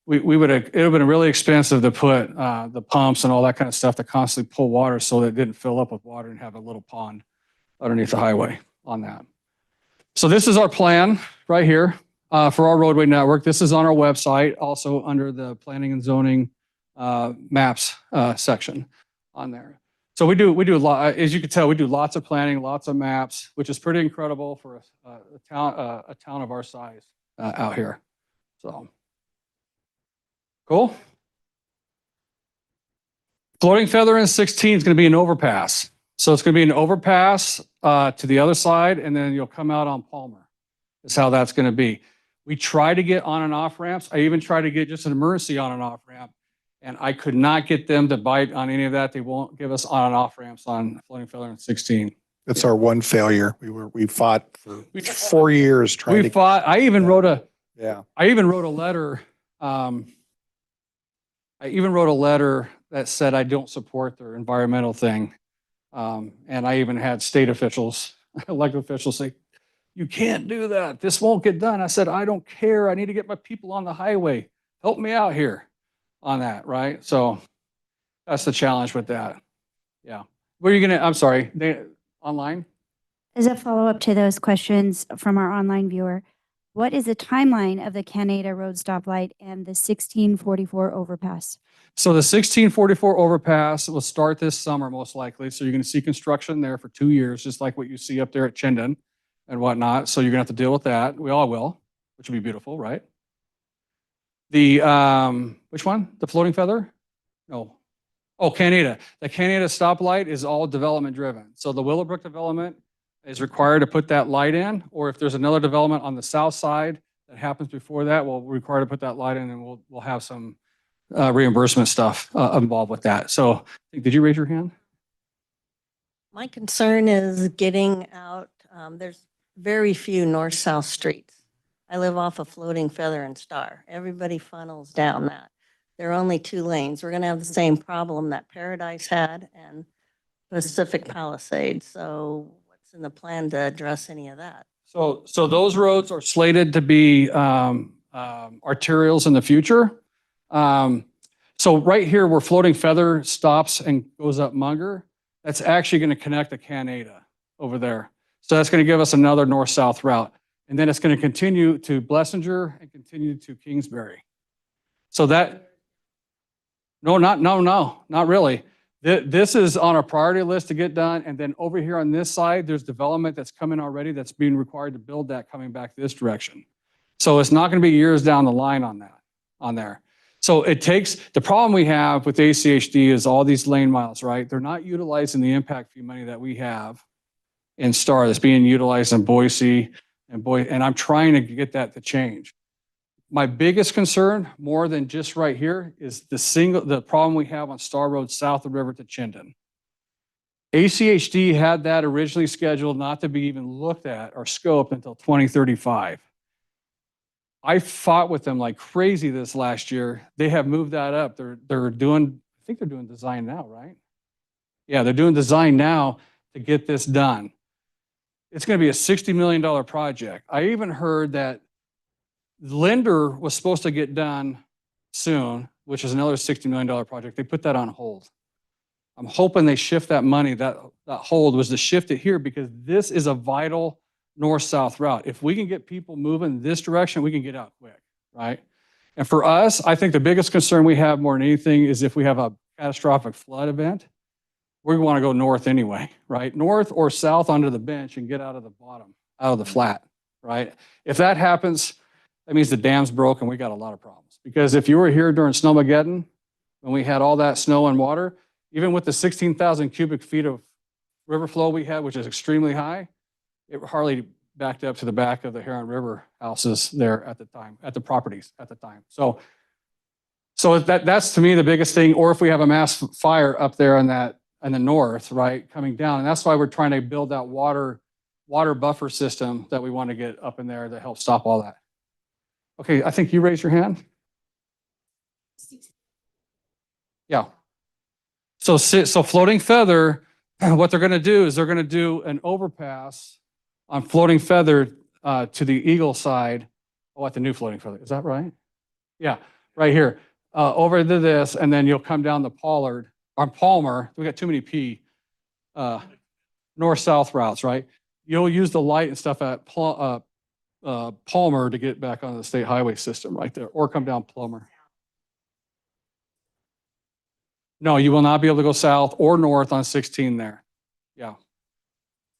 it would have been really expensive to put the pumps and all that kind of stuff to constantly pull water so that it didn't fill up with water and have a little pond underneath the highway on that. So this is our plan right here for our roadway network. This is on our website, also under the planning and zoning maps section on there. So we do a lot, as you can tell, we do lots of planning, lots of maps, which is pretty incredible for a town of our size out here. So. Cool. Floating Feather in 16 is going to be an overpass. So it's going to be an overpass to the other side, and then you'll come out on Palmer. Is how that's going to be. We try to get on and off ramps. I even try to get just an emergency on and off ramp, and I could not get them to bite on any of that. They won't give us on and off ramps on Floating Feather in 16. That's our one failure. We fought for 4 years trying to. I even wrote a letter. I even wrote a letter that said I don't support their environmental thing. And I even had state officials, elected officials say, you can't do that. This won't get done. I said, I don't care. I need to get my people on the highway. Help me out here on that, right? So that's the challenge with that. Yeah. Where are you going to, I'm sorry, online? As a follow-up to those questions from our online viewer, what is the timeline of the Canada Road stoplight and the 1644 overpass? So the 1644 overpass will start this summer, most likely. So you're going to see construction there for 2 years, just like what you see up there at Chinden and whatnot. So you're going to have to deal with that. We all will, which will be beautiful, right? The, which one? The Floating Feather? No. Oh, Canada. The Canada stoplight is all development driven. So the Willowbrook development is required to put that light in, or if there's another development on the south side that happens before that, we'll require to put that light in, and we'll have some reimbursement stuff involved with that. So, did you raise your hand? My concern is getting out. There's very few north-south streets. I live off of Floating Feather and Star. Everybody funnels down that. There are only 2 lanes. We're going to have the same problem that Paradise had and Pacific Palisades. So what's in the plan to address any of that? So those roads are slated to be arterials in the future. So right here where Floating Feather stops and goes up Munger, that's actually going to connect to Canada over there. So that's going to give us another north-south route. And then it's going to continue to Blessinger and continue to Kingsbury. So that, no, not really. This is on our priority list to get done. And then over here on this side, there's development that's coming already that's being required to build that coming back this direction. So it's not going to be years down the line on that, on there. So it takes, the problem we have with ACHD is all these lane miles, right? They're not utilizing the impact fee money that we have in Star that's being utilized in Boise and I'm trying to get that to change. My biggest concern, more than just right here, is the problem we have on Star Road south of River to Chinden. ACHD had that originally scheduled not to be even looked at or scoped until 2035. I fought with them like crazy this last year. They have moved that up. They're doing, I think they're doing design now, right? Yeah, they're doing design now to get this done. It's going to be a $60 million project. I even heard that Linder was supposed to get done soon, which is another $60 million project. They put that on hold. I'm hoping they shift that money, that hold was to shift it here because this is a vital north-south route. If we can get people moving this direction, we can get out quick, right? And for us, I think the biggest concern we have more than anything is if we have a catastrophic flood event, we want to go north anyway, right? North or south onto the bench and get out of the bottom, out of the flat, right? If that happens, that means the dam's broken. We got a lot of problems. Because if you were here during Snowmageddon, when we had all that snow and water, even with the 16,000 cubic feet of river flow we had, which is extremely high, it hardly backed up to the back of the Huron River houses there at the time, at the properties at the time. So that's to me the biggest thing. Or if we have a mass fire up there in the north, right, coming down. And that's why we're trying to build that water buffer system that we want to get up in there to help stop all that. Okay, I think you raised your hand. Yeah. So Floating Feather, what they're going to do is they're going to do an overpass on Floating Feather to the Eagle side. Oh, at the new Floating Feather. Is that right? Yeah, right here. Over to this, and then you'll come down the Pollard, on Palmer. We got too many P. North-south routes, right? You'll use the light and stuff at Palmer to get back on the state highway system right there, or come down Palmer. No, you will not be able to go south or north on 16 there. Yeah.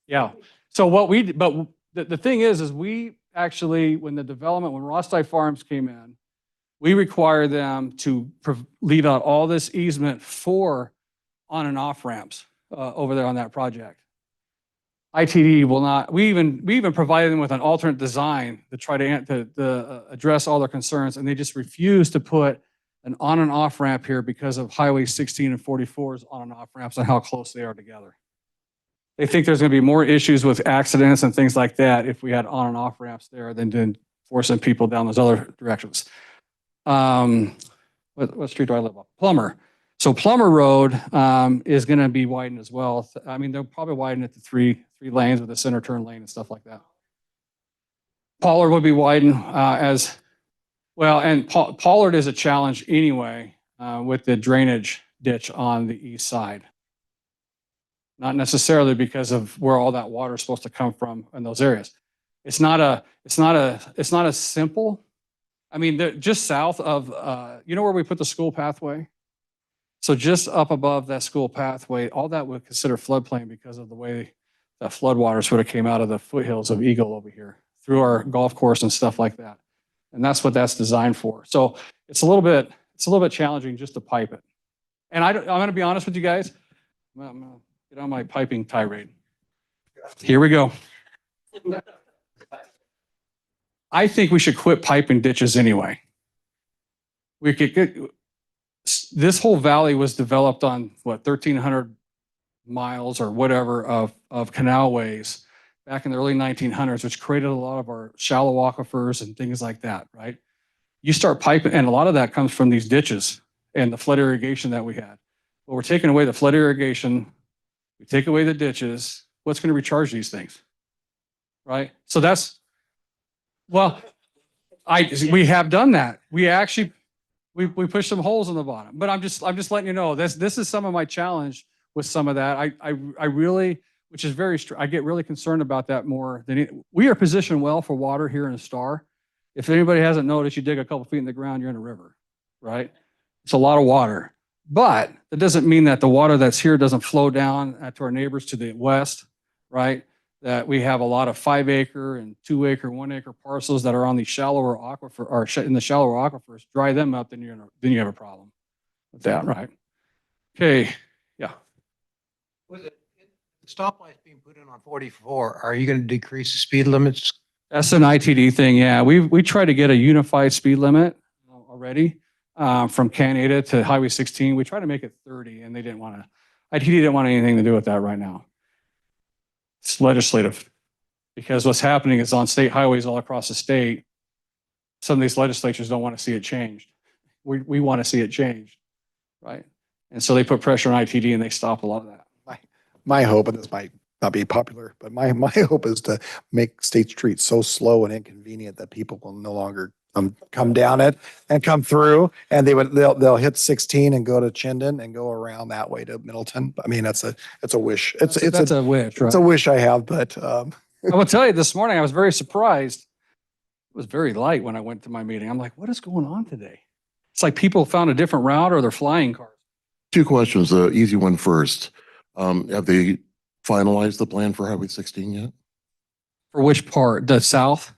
Yeah. So but the thing is we actually, when Rosti Farms came in, we require them to leave out all this easement for on and off ramps over there on that project. ITD will not, we even provided them with an alternate design to try to address all their concerns, and they just refuse to put an on and off ramp here because of Highway 16 and 44's on and off ramps and how close they are together. They think there's going to be more issues with accidents and things like that if we had on and off ramps there than forcing people down those other directions. What street do I live on? Plummer. So Plummer Road is going to be widened as well. I mean, they'll probably widen it to three lanes with a center turn lane and stuff like that. Pollard will be widened as well, and Pollard is a challenge anyway with the drainage ditch on the east side. Not necessarily because of where all that water is supposed to come from in those areas. It's not a simple. I mean, just south of you know where we put the school pathway. So just up above that school pathway, all that would consider floodplain because of the way that floodwaters would have came out of the foothills of Eagle over here through our golf course and stuff like that. And that's what that's designed for. So it's a little bit challenging just to pipe it. And I'm going to be honest with you guys. I'm going to get on my piping tirade. Here we go. I think we should quit piping ditches anyway. We could get, this whole valley was developed on what, 1,300 miles or whatever of canalways back in the early 1900s, which created a lot of our shallow aquifers and things like that, right? You start piping, and a lot of that comes from these ditches and the flood irrigation that we had. But we're taking away the flood irrigation, we take away the ditches, what's going to recharge these things, right? So that's, well, we have done that. We actually, we pushed some holes in the bottom, but I'm just letting you know, this is some of my challenge with some of that. I really, which is I get really concerned about that more than we are positioned well for water here in a Star. If anybody hasn't noticed, you dig a couple feet in the ground, you're in a river, right? It's a lot of water, but that doesn't mean that the water that's here doesn't flow down to our neighbors to the west, right? That we have a lot of 5-acre and 2-acre, 1-acre parcels that are on the shallower aquifer or in the shallower aquifers. Dry them up, then you have a problem with that, right? Okay, yeah. With the stoplights being put in on 44, are you going to decrease the speed limits? That's an ITD thing, yeah. We try to get a unified speed limit already from Canada to Highway 16. We try to make it 30, and they didn't want to. ITD didn't want anything to do with that right now. It's legislative, because what's happening is on state highways all across the state, some of these legislatures don't want to see it changed. We want to see it changed, right? And so they put pressure on ITD and they stop a lot of that. My hope, and this might not be popular, but my hope is to make state streets so slow and inconvenient that people will no longer come down it and come through, and they'll hit 16 and go to Chinden and go around that way to Middleton. I mean, it's a wish. It's a wish, right? a wish I have, but, I will tell you, this morning, I was very surprised. It was very light when I went to my meeting. I'm like, what is going on today? It's like people found a different route or they're flying cars. Two questions, the easy one first. Have they finalized the plan for Highway 16 yet? For which part? The south?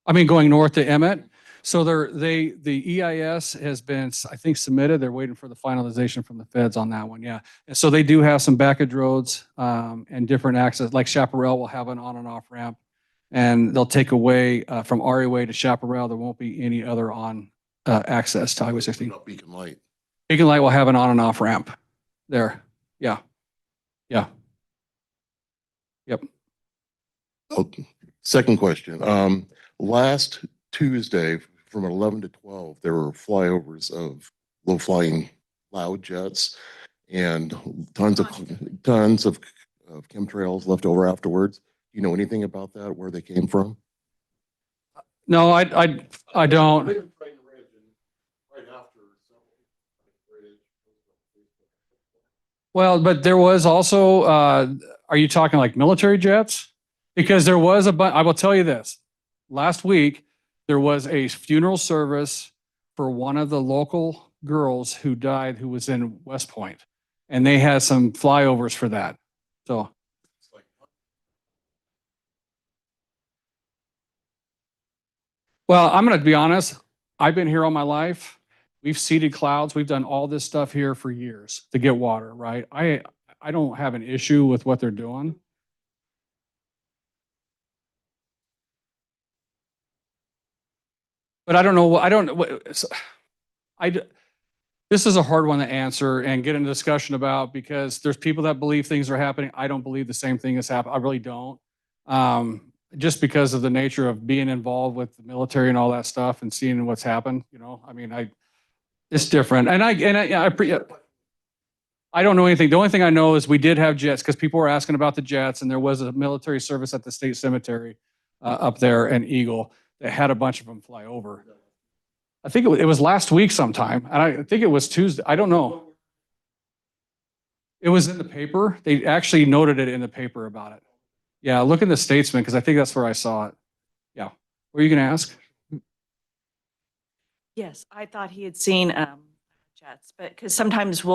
I mean, going north to Emmett. So the EIS has been, I think, submitted. They're waiting for the finalization from the feds on that one. Yeah. And so they do have some backage roads, and different access, like Chaparral will have an on and off ramp. And they'll take away, from RA Way to Chaparral. There won't be any other on, access to Highway 16. Not Beacon Light. Beacon Light will have an on and off ramp there. Yeah. Yeah. Yep. Okay. Second question. Last Tuesday from 11 to 12, there were flyovers of low flying loud jets and tons of chemtrails left over afterwards. Do you know anything about that, where they came from? No, I don't. Well, but there was also, are you talking like military jets? Because there was I will tell you this. Last week, there was a funeral service for one of the local girls who died, who was in West Point. And they had some flyovers for that. So. Well, I'm going to be honest. I've been here all my life. We've seeded clouds. We've done all this stuff here for years to get water, right? I don't have an issue with what they're doing. But I don't know. This is a hard one to answer and get into discussion about, because there's people that believe things are happening. I don't believe the same thing has happened. I really don't. Just because of the nature of being involved with the military and all that stuff and seeing what's happened, I mean, it's different. And I don't know anything. The only thing I know is we did have jets, because people were asking about the jets, and there was a military service at the state cemetery up there in Eagle that had a bunch of them fly over. I think it was last week sometime, and I think it was Tuesday. I don't know. It was in the paper. They actually noted it in the paper about it. Yeah, look in the Statesman, because I think that's where I saw it. Yeah. What were you going to ask? Yes, I thought he had seen jets, but because sometimes we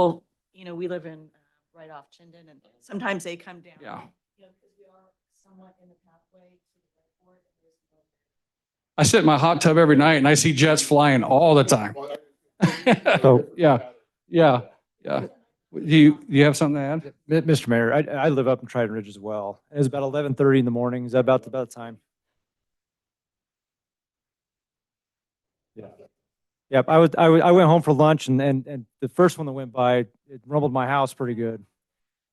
live in right off Chinden, and sometimes they come down. Yeah. Because we are somewhat in the pathway to the airport. I sit in my hot tub every night and I see jets flying all the time. So- Yeah. Do you have something to add? Mr. Mayor, I live up in Trident Ridge as well. It was about 11:30 in the morning. Is that about the time? Yeah. Yep. I went home for lunch, and the first one that went by, it rumbled my house pretty good.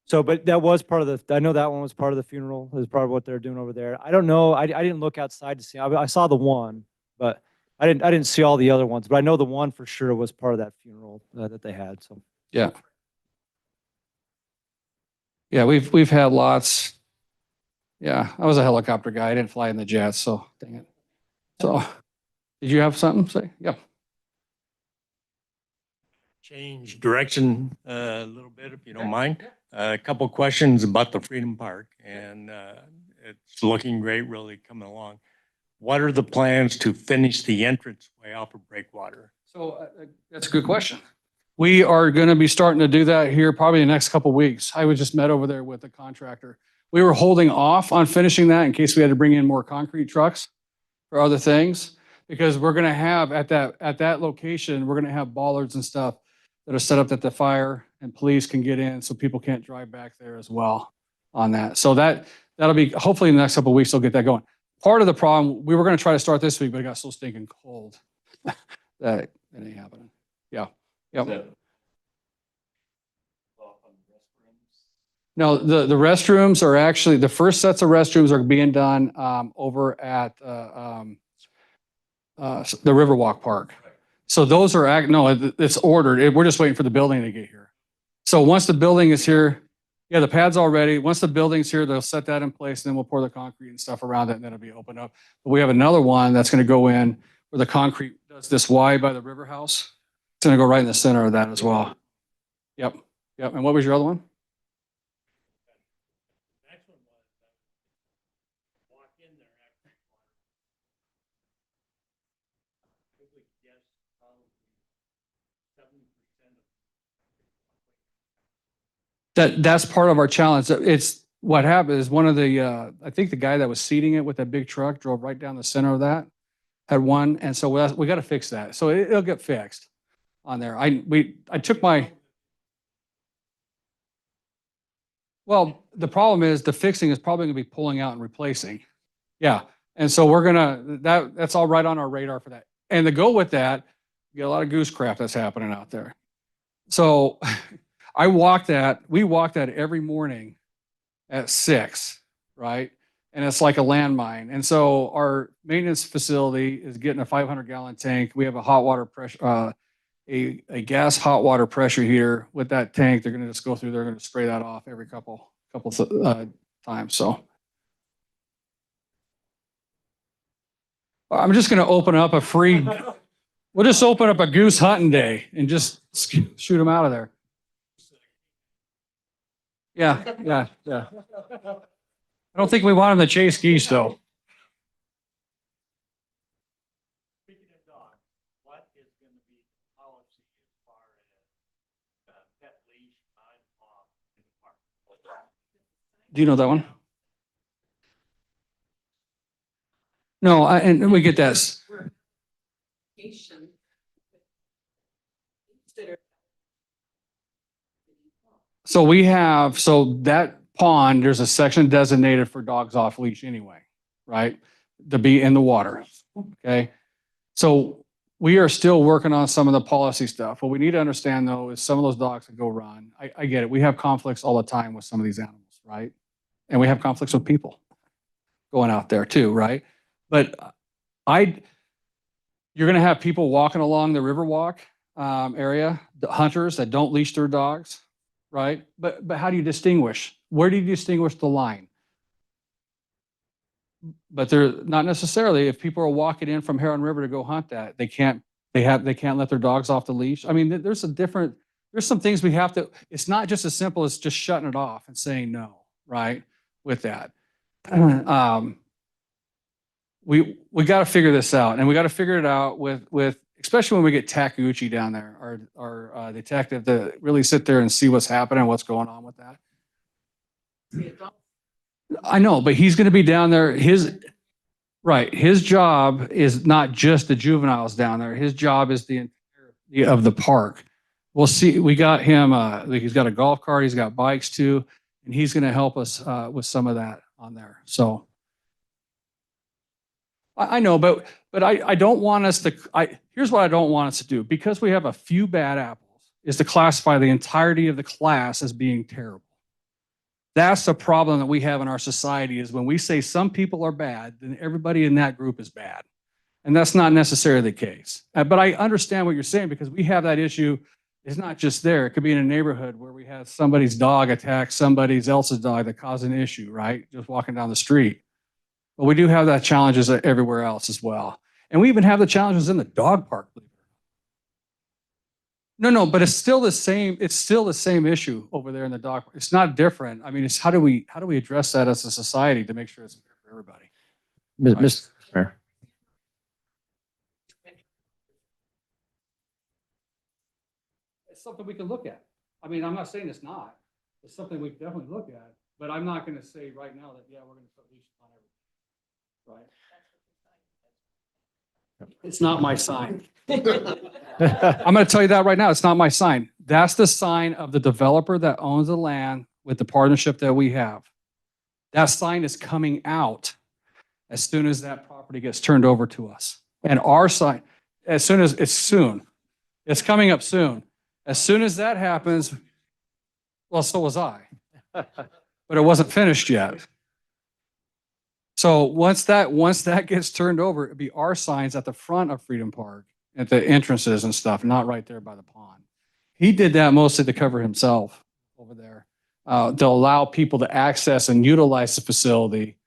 So, but that was part of I know that one was part of the funeral. It was part of what they're doing over there. I don't know. I didn't look outside to see. I saw the one, but I didn't see all the other ones. But I know the one for sure was part of that funeral that they had. So. Yeah. Yeah, we've had lots. Yeah, I was a helicopter guy. I didn't fly in the jets, so dang it. So, did you have something to say? Yeah. Change direction a little bit, if you don't mind. A couple questions about the Freedom Park, and it's looking great, really coming along. What are the plans to finish the entranceway off of Breakwater? So that's a good question. We are going to be starting to do that here probably in the next couple of weeks. I was just met over there with the contractor. We were holding off on finishing that in case we had to bring in more concrete trucks for other things, because we're going to have at that location, we're going to have bollards and stuff that are set up that the fire and police can get in, so people can't drive back there as well on that. So that'll be, hopefully in the next couple of weeks, they'll get that going. Part of the problem, we were going to try to start this week, but it got so stinking cold that it ain't happening. Yeah. Yep. No, the restrooms are actually, the first sets of restrooms are being done over at the Riverwalk Park. So those are, no, it's ordered. We're just waiting for the building to get here. So once the building is here, yeah, the pad's all ready. Once the building's here, they'll set that in place, and then we'll pour the concrete and stuff around it, and then it'll be opened up. But we have another one that's going to go in where the concrete does this Y by the river house. It's gonna go right in the center of that as well. Yep, yep. And what was your other one? That's part of our challenge. It's what happened is one of the, I think the guy that was seeding it with that big truck drove right down the center of that, had one. And so we got to fix that. So it'll get fixed on there. I took my, well, the problem is the fixing is probably gonna be pulling out and replacing. Yeah. And so we're gonna, that's all right on our radar for that. And to go with that, you get a lot of goose crap that's happening out there. So we walk that every morning at 6, right? And it's like a landmine. And so our maintenance facility is getting a 500-gallon tank. We have a hot water pressure, a gas hot water pressure heater with that tank. They're going to just go through, they're going to spray that off every couple times. So I'm just going to open up a free, we'll just open up a goose hunting day and just shoot them out of there. Yeah. I don't think we want them to chase geese though. Speaking of dogs, what is going to be the policy as far as pet leash time off in the park? Do you know that one? No, and we get that. So we have, so that pond, there's a section designated for dogs off leash anyway, right? To be in the water, okay? So we are still working on some of the policy stuff. What we need to understand though is some of those dogs that go run, I get it. We have conflicts all the time with some of these animals, right? And we have conflicts with people going out there too, right? But you're gonna have people walking along the Riverwalk area, the hunters that don't leash their dogs, right? But how do you distinguish? Where do you distinguish the line? But they're not necessarily, if people are walking in from Heron River to go hunt that, they can't let their dogs off the leash. I mean, there's some things we have to, it's not just as simple as just shutting it off and saying no, right? With that. We got to figure this out, and we got to figure it out with especially when we get Takuchi down there, our detective, to really sit there and see what's happening, what's going on with that. I know, but he's going to be down there. His job is not just the juveniles down there. His job is the entirety of the park. We'll see. We got him. He's got a golf cart. He's got bikes too, and he's going to help us with some of that on there. So I know, but I don't want us to. Here's what I don't want us to do, because we have a few bad apples, is to classify the entirety of the class as being terrible. That's the problem that we have in our society, is when we say some people are bad, then everybody in that group is bad. And that's not necessarily the case. But I understand what you're saying, because we have that issue. It's not just there. It could be in a neighborhood where we have somebody's dog attack somebody else's dog that caused an issue, right? Just walking down the street. But we do have that challenges everywhere else as well. And we even have the challenges in the dog park. No, but it's still the same. It's still the same issue over there in the dog park. It's not different. I mean, it's how do we address that as a society to make sure it's fair for everybody? Mr. Mayor. It's something we can look at. I mean, I'm not saying it's not. It's something we can definitely look at. But I'm not going to say right now that, yeah, we're going to put leashes on everything. Right? It's not my sign. I'm going to tell you that right now. It's not my sign. That's the sign of the developer that owns the land with the partnership that we have. That sign is coming out as soon as that property gets turned over to us. And our sign, as soon as it's soon, it's coming up soon. As soon as that happens, well, so was I, but it wasn't finished yet. So once that gets turned over, it'd be our signs at the front of Freedom Park, at the entrances and stuff, not right there by the pond. He did that mostly to cover himself over there, to allow people to access and utilize the facility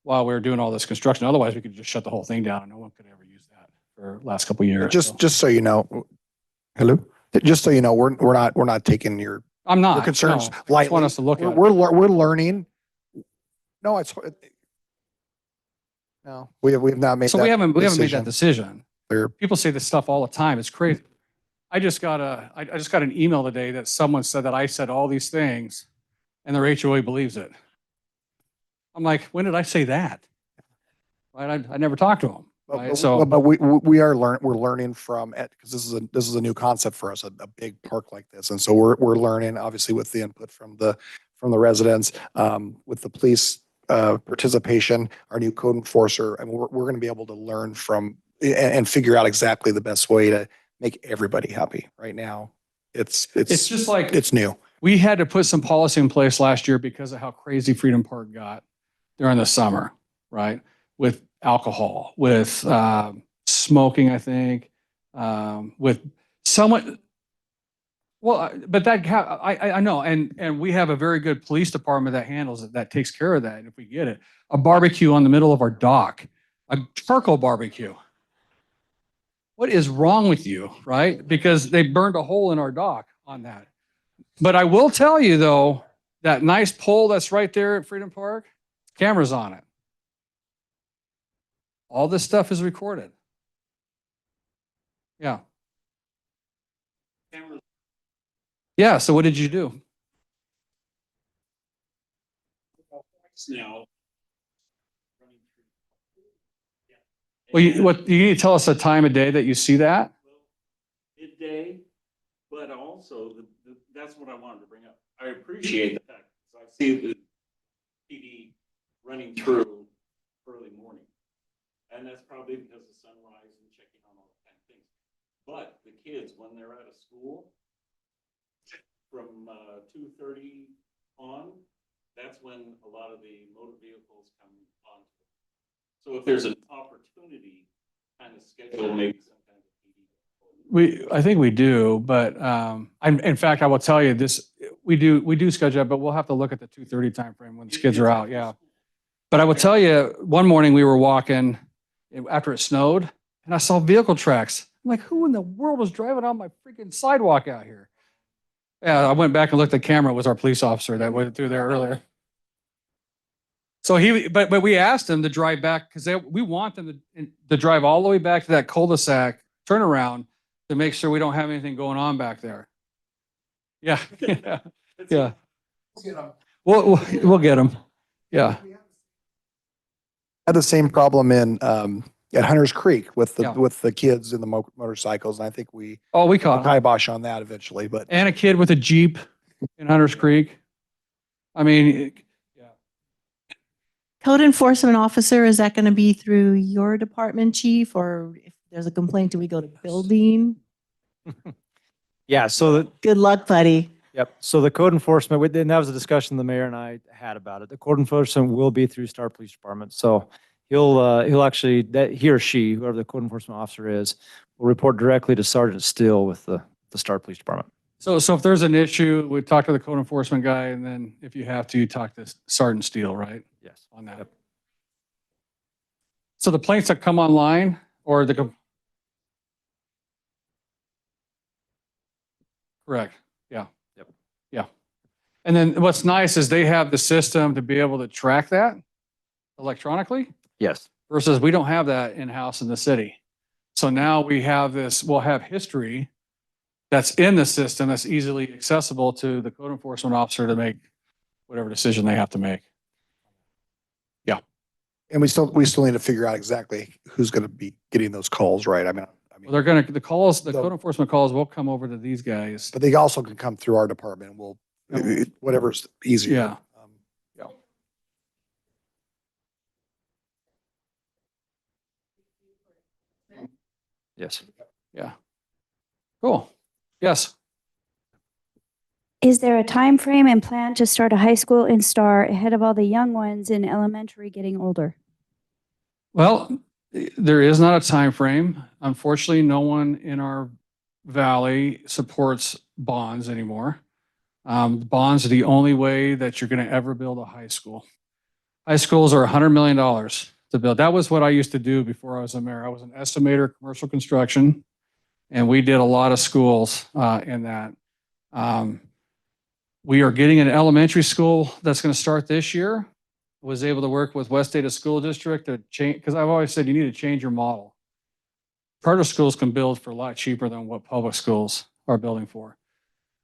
while we were doing all this construction. Otherwise, we could just shut the whole thing down and no one could ever use that for the last couple of years. Just so you know, hello, just so you know, we're not taking your I'm not. concerns no. I just lightly. want us to look at it. We're learning. No, no, we have not made So that we haven't made that decision. decision. Clear. People say this stuff all the time. It's crazy. I just got an email today that someone said that I said all these things and their HOA believes it. I'm like, when did I say that? Right? I never talked to them. Right? But we're learning from it because this is a new concept for us, a big park like this. And so we're learning obviously with the input from the residents, with the police participation, our new code enforcer. I mean, we're going to be able to learn from and figure out exactly the best way to make everybody happy. Right now, it's just like it's new. we had to put some policy in place last year because of how crazy Freedom Park got during the summer, right? With alcohol, with smoking, I think, with someone. Well, but I know, and we have a very good police department that handles it, that takes care of that. And if we get it, a barbecue on the middle of our dock, a charcoal barbecue. What is wrong with you, right? Because they burned a hole in our dock on that. But I will tell you though, that nice pole that's right there at Freedom Park, cameras on it. All this stuff is recorded. Yeah. Yeah, so what did you do? Now. Well, you need to tell us a time of day that you see that? Midday, but also that's what I wanted to bring up. I appreciate the fact, so I see the PD running through early morning. And that's probably because of sunrise and checking on all kind of things. But the kids, when they're out of school, from 2:30 on, that's when a lot of the motor vehicles come on. So if there's an opportunity, kind of schedule maybe some kind of PD. I think we do, but in fact, I will tell you this, we do schedule it, but we'll have to look at the 2:30 timeframe when the kids are out, yeah. But I will tell you, one morning we were walking after it snowed and I saw vehicle tracks. I'm like, who in the world was driving on my freaking sidewalk out here? Yeah, I went back and looked at the camera. It was our police officer that went through there earlier. So but we asked him to drive back because we want them to drive all the way back to that cul-de-sac, turn around to make sure we don't have anything going on back there. Yeah, yeah. We'll get them. Yeah. Had the same problem in at Hunter's Creek with Yeah. the kids and the motorcycles, and I think we Oh, we caught 'em. kibosh on that eventually. But And a kid with a Jeep in Hunters Creek. I mean, Code enforcement officer, is that going to be through your department, chief? Or if there's a complaint, do we go to building? Yeah, so Good luck, buddy. yep. So the code enforcement, and that was a discussion the mayor and I had about it. The code enforcement will be through Star Police Department. So he'll actually, he or she, whoever the code enforcement officer is, will report directly to Sergeant Steele with the Star Police Department. so if there's an issue, we talk to the code enforcement guy, and then if you have to, you talk to Sergeant Steele, right? Yes. On that. So the planes that come online or correct. Yeah. Yep. Yeah. And then what's nice is they have the system to be able to track that electronically Yes. versus we don't have that in-house in the city. So now we'll have history that's in the system that's easily accessible to the code enforcement officer to make whatever decision they have to make. and we still need to figure out exactly who's going to be getting those calls, right? I mean, Well, the code enforcement calls will come over to these guys. but they also can come through our department. We'll whatever's easier. Yeah. Yes. Yeah. Cool. Yes. Is there a time frame and plan to start a high school in Star ahead of all the young ones in elementary getting older? Well, there is not a time frame. Unfortunately, no one in our valley supports bonds anymore. Bonds are the only way that you're going to ever build a high school. High schools are $100 million. to build. That was what I used to do before I was a mayor. I was an estimator, commercial construction, and we did a lot of schools in that. We are getting an elementary school that's going to start this year. Was able to work with West Data School District to change, because I've always said you need to change your model. Charter schools can build for a lot cheaper than what public schools are building for.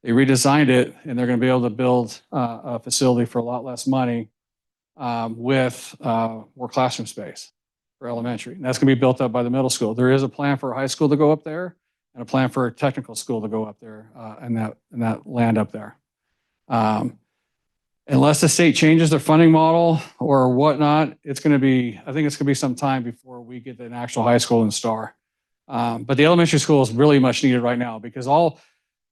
They redesigned it, and they're going to be able to build a facility for a lot less money with more classroom space for elementary. And that's going to be built up by the middle school. There is a plan for a high school to go up there and a plan for a technical school to go up there and that land up there. Unless the state changes their funding model or whatnot, it's going to be, I think it's going to be some time before we get an actual high school in Star. But the elementary school is really much needed right now because all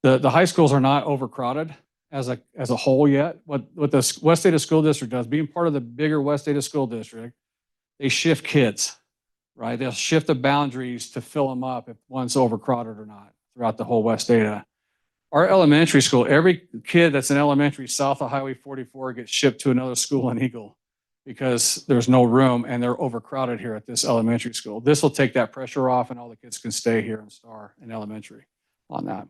the high schools are not overcrowded as a whole yet. What the West Data School District does, being part of the bigger West Data School District, they shift kids, right? They'll shift the boundaries to fill them up if one's overcrowded or not throughout the whole West Data. Our elementary school, every kid that's in elementary south of Highway 44 gets shipped to another school in Eagle because there's no room and they're overcrowded here at this elementary school. This will take that pressure off and all the kids can stay here in Star in elementary on that.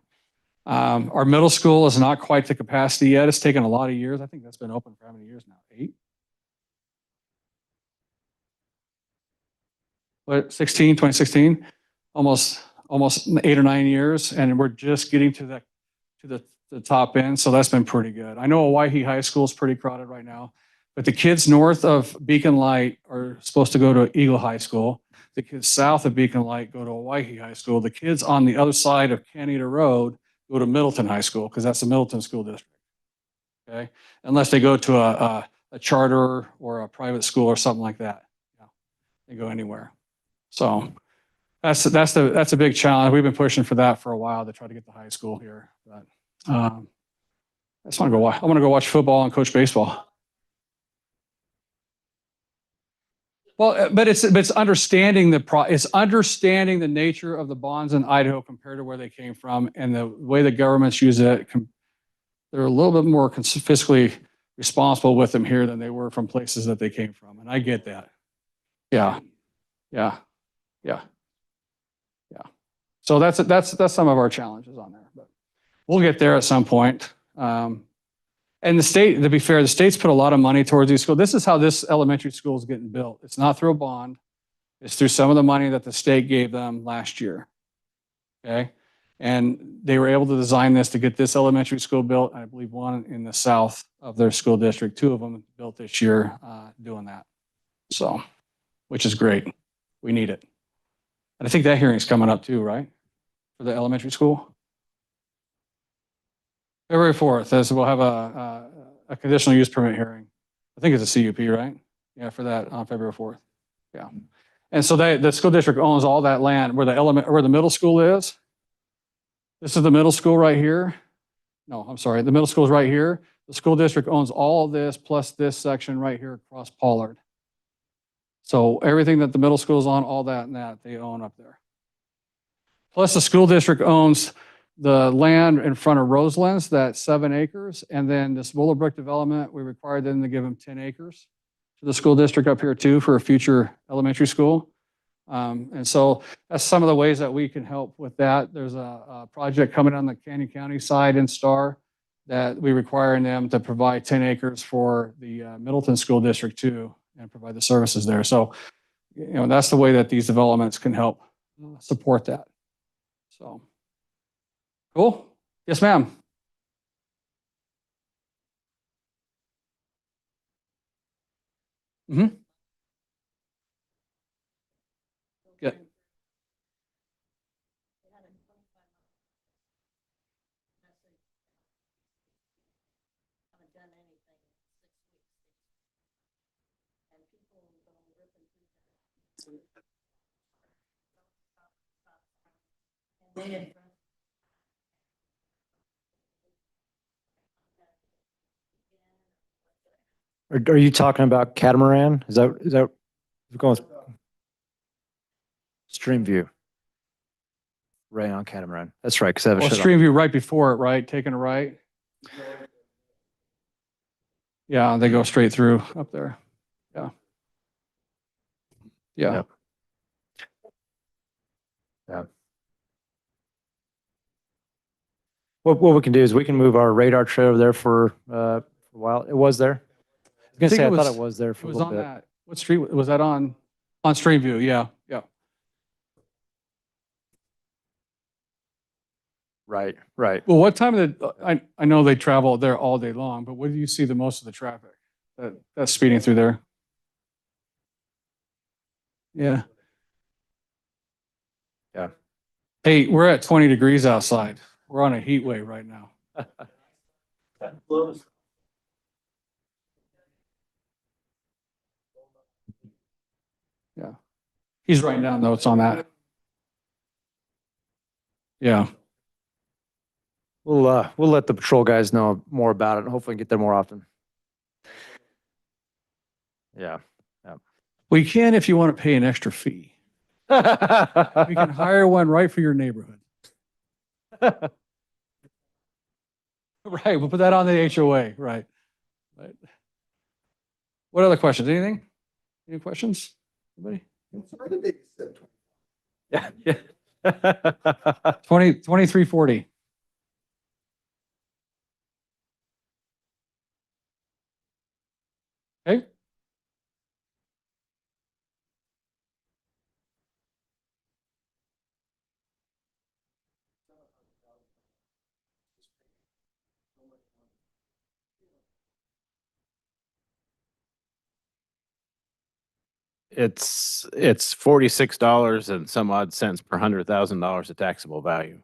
Our middle school is not quite the capacity yet. It's taken a lot of years. I think that's been open for how many years now? 8? What, 2016? Almost 8 or 9 years. And we're just getting to the top end. So that's been pretty good. I know Owyhee High School is pretty crowded right now, but the kids north of Beacon Light are supposed to go to Eagle High School. The kids south of Beacon Light go to Owyhee High School. The kids on the other side of Canada Road go to Middleton High School because that's the Middleton School District. Okay. Unless they go to a charter or a private school or something like that. Yeah. They go anywhere. So that's a big challenge. We've been pushing for that for a while to try to get the high school here. But I just want to go watch. I want to go watch football and coach baseball. Well, but it's understanding it's understanding the nature of the bonds in Idaho compared to where they came from and the way the governments use it. They're a little bit more fiscally responsible with them here than they were from places that they came from, and I get that. Yeah. So that's some of our challenges on there, but we'll get there at some point. And the state, to be fair, the state's put a lot of money towards these schools. This is how this elementary school is getting built. It's not through a bond. It's through some of the money that the state gave them last year. Okay. And they were able to design this to get this elementary school built. I believe one in the south of their school district, 2 of them built this year doing that. So, which is great. We need it. And I think that hearing's coming up too, right? For the elementary school. February 4th, as we'll have a conditional use permit hearing. I think it's a CUP, right? Yeah, for that on February 4th. Yeah. And so the school district owns all that land where the middle school is. This is the middle school right here. No, I'm sorry. The middle school is right here. The school district owns all of this plus this section right here across Pollard. So everything that the middle school is on, all that and that, they own up there. Plus the school district owns the land in front of Roselands, that's 7 acres. And then this Willowbrook development, we required them to give them 10 acres to the school district up here too for a future elementary school. And so that's some of the ways that we can help with that. There's a project coming on the Canyon County side in Star that we require them to provide 10 acres for the Middleton School District too and provide the services there. So, that's the way that these developments can help support that. So. Cool. Yes, ma'am. Mm-hmm. Yeah. Are you talking about Catamaran? Is that we're going with Streamview? Right on Catamaran. That's right. Because I have a Well, shut off. Streamview right before it, right? Taking a right. Yeah, they go straight through up there. Yeah. Yeah. Yep. Yeah. What we can do is we can move our radar trailer there for a while. It was there. I was gonna think say, it I thought was- it was there It for a was little on bit. that, what street, was that on Streamview? Yeah, yeah. Right, right. Well, what time of the, I know they travel there all day long, but where do you see the most of the traffic that's speeding through there? Yeah. Yeah. Hey, we're at 20 degrees outside. We're on a heat wave right now. Yeah. He's writing down notes on that. Yeah. We'll let the patrol guys know more about it and hopefully get there more often. Yeah. We can if you want to pay an extra fee. We can hire one right for your neighborhood. Right, we'll put that on the HOA, right. Right. What other questions? Anything? Any questions? Anybody? Yeah. Yeah. 2340. Okay. It's $46 and some odd cents per $100,000 of taxable value.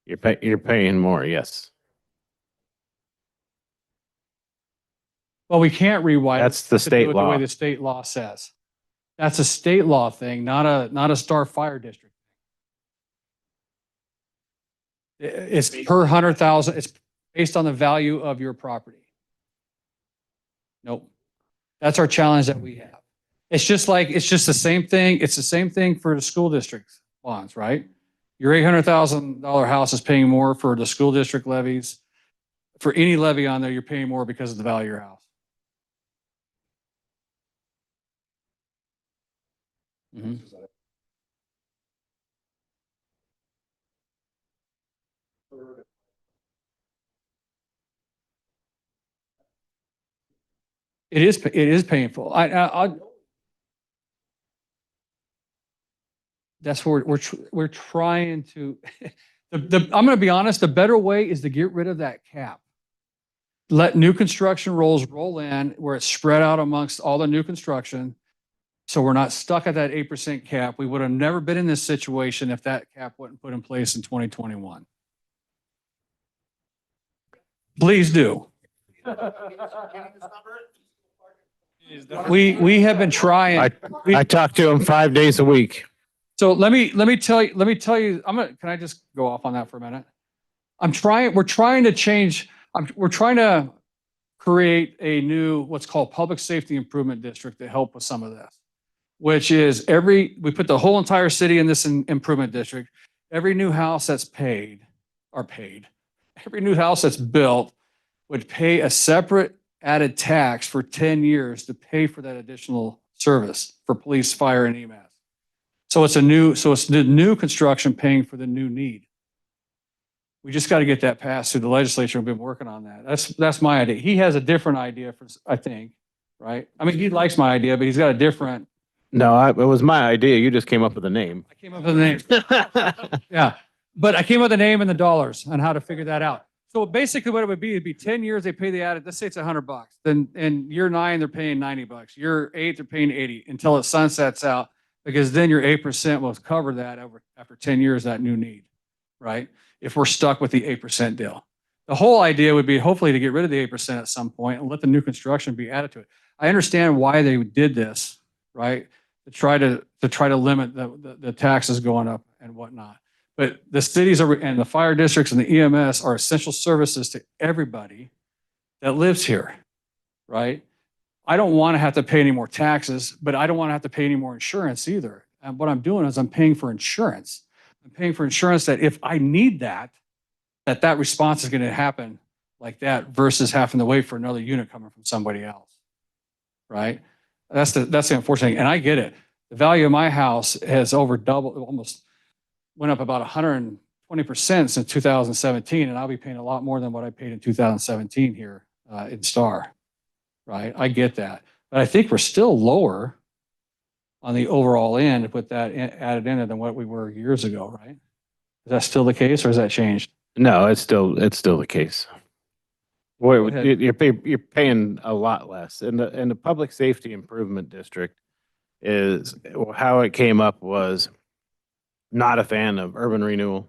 You're paying more, yes. Well, we can't rewrite. it. That's the We have to do state it The way law. the state law says. That's a state law thing, not a Star Fire District. It's per 100,000. It's based on the value of your property. Nope. That's our challenge that we have. It's just the same thing. It's the same thing for the school district bonds, right? Your $800,000 house is paying more for the school district levies. For any levy on there, you're paying more because of the value of your house. Mhm. It is painful. That's where we're trying to, I'm going to be honest, the better way is to get rid of that cap. Let new construction rolls roll in where it's spread out amongst all the new construction. So we're not stuck at that 8% cap. We would have never been in this situation if that cap wasn't put in place in 2021. Please do. We have been trying. I talk to him 5 days a week. So let me tell you, can I just go off on that for a minute? We're trying to change, we're trying to create a new, what's called Public Safety Improvement District to help with some of this, which is we put the whole entire city in this improvement district. Every new house that's paid, every new house that's built would pay a separate added tax for 10 years to pay for that additional service for police, fire, and EMS. So it's the new construction paying for the new need. We just got to get that passed through the legislature. We've been working on that. That's my idea. He has a different idea I think, right? I mean, he likes my idea, but he's got a different. No, it was my idea. You just came up with a name. I came up with a name. Yeah. But I came up with a name and the dollars on how to figure that out. So basically what it would be, it'd be 10 years, they pay the added, let's say it's $100. Then in year 9, they're paying $90. Year 8, they're paying 80 until it sunsets out, because then your 8% will cover that after 10 years, that new need, right? If we're stuck with the 8% deal. The whole idea would be hopefully to get rid of the 8% at some point and let the new construction be added to it. I understand why they did this, right? To try to limit the taxes going up and whatnot. But the cities and the fire districts and the EMS are essential services to everybody that lives here, right? I don't want to have to pay any more taxes, but I don't want to have to pay any more insurance either. And what I'm doing is I'm paying for insurance. I'm paying for insurance that if I need that response is going to happen like that versus having to wait for another unit coming from somebody else, right? That's the unfortunate thing. And I get it. The value of my house has over doubled, almost went up about 120% since 2017. And I'll be paying a lot more than what I paid in 2017 here in Star. Right? I get that. But I think we're still lower on the overall end to put that added in it than what we were years ago, right? Is that still the case or has that changed? No, it's still the case. Boy, Go ahead. you're paying a lot less. In the Public Safety Improvement District is, how it came up was not a fan of urban renewal.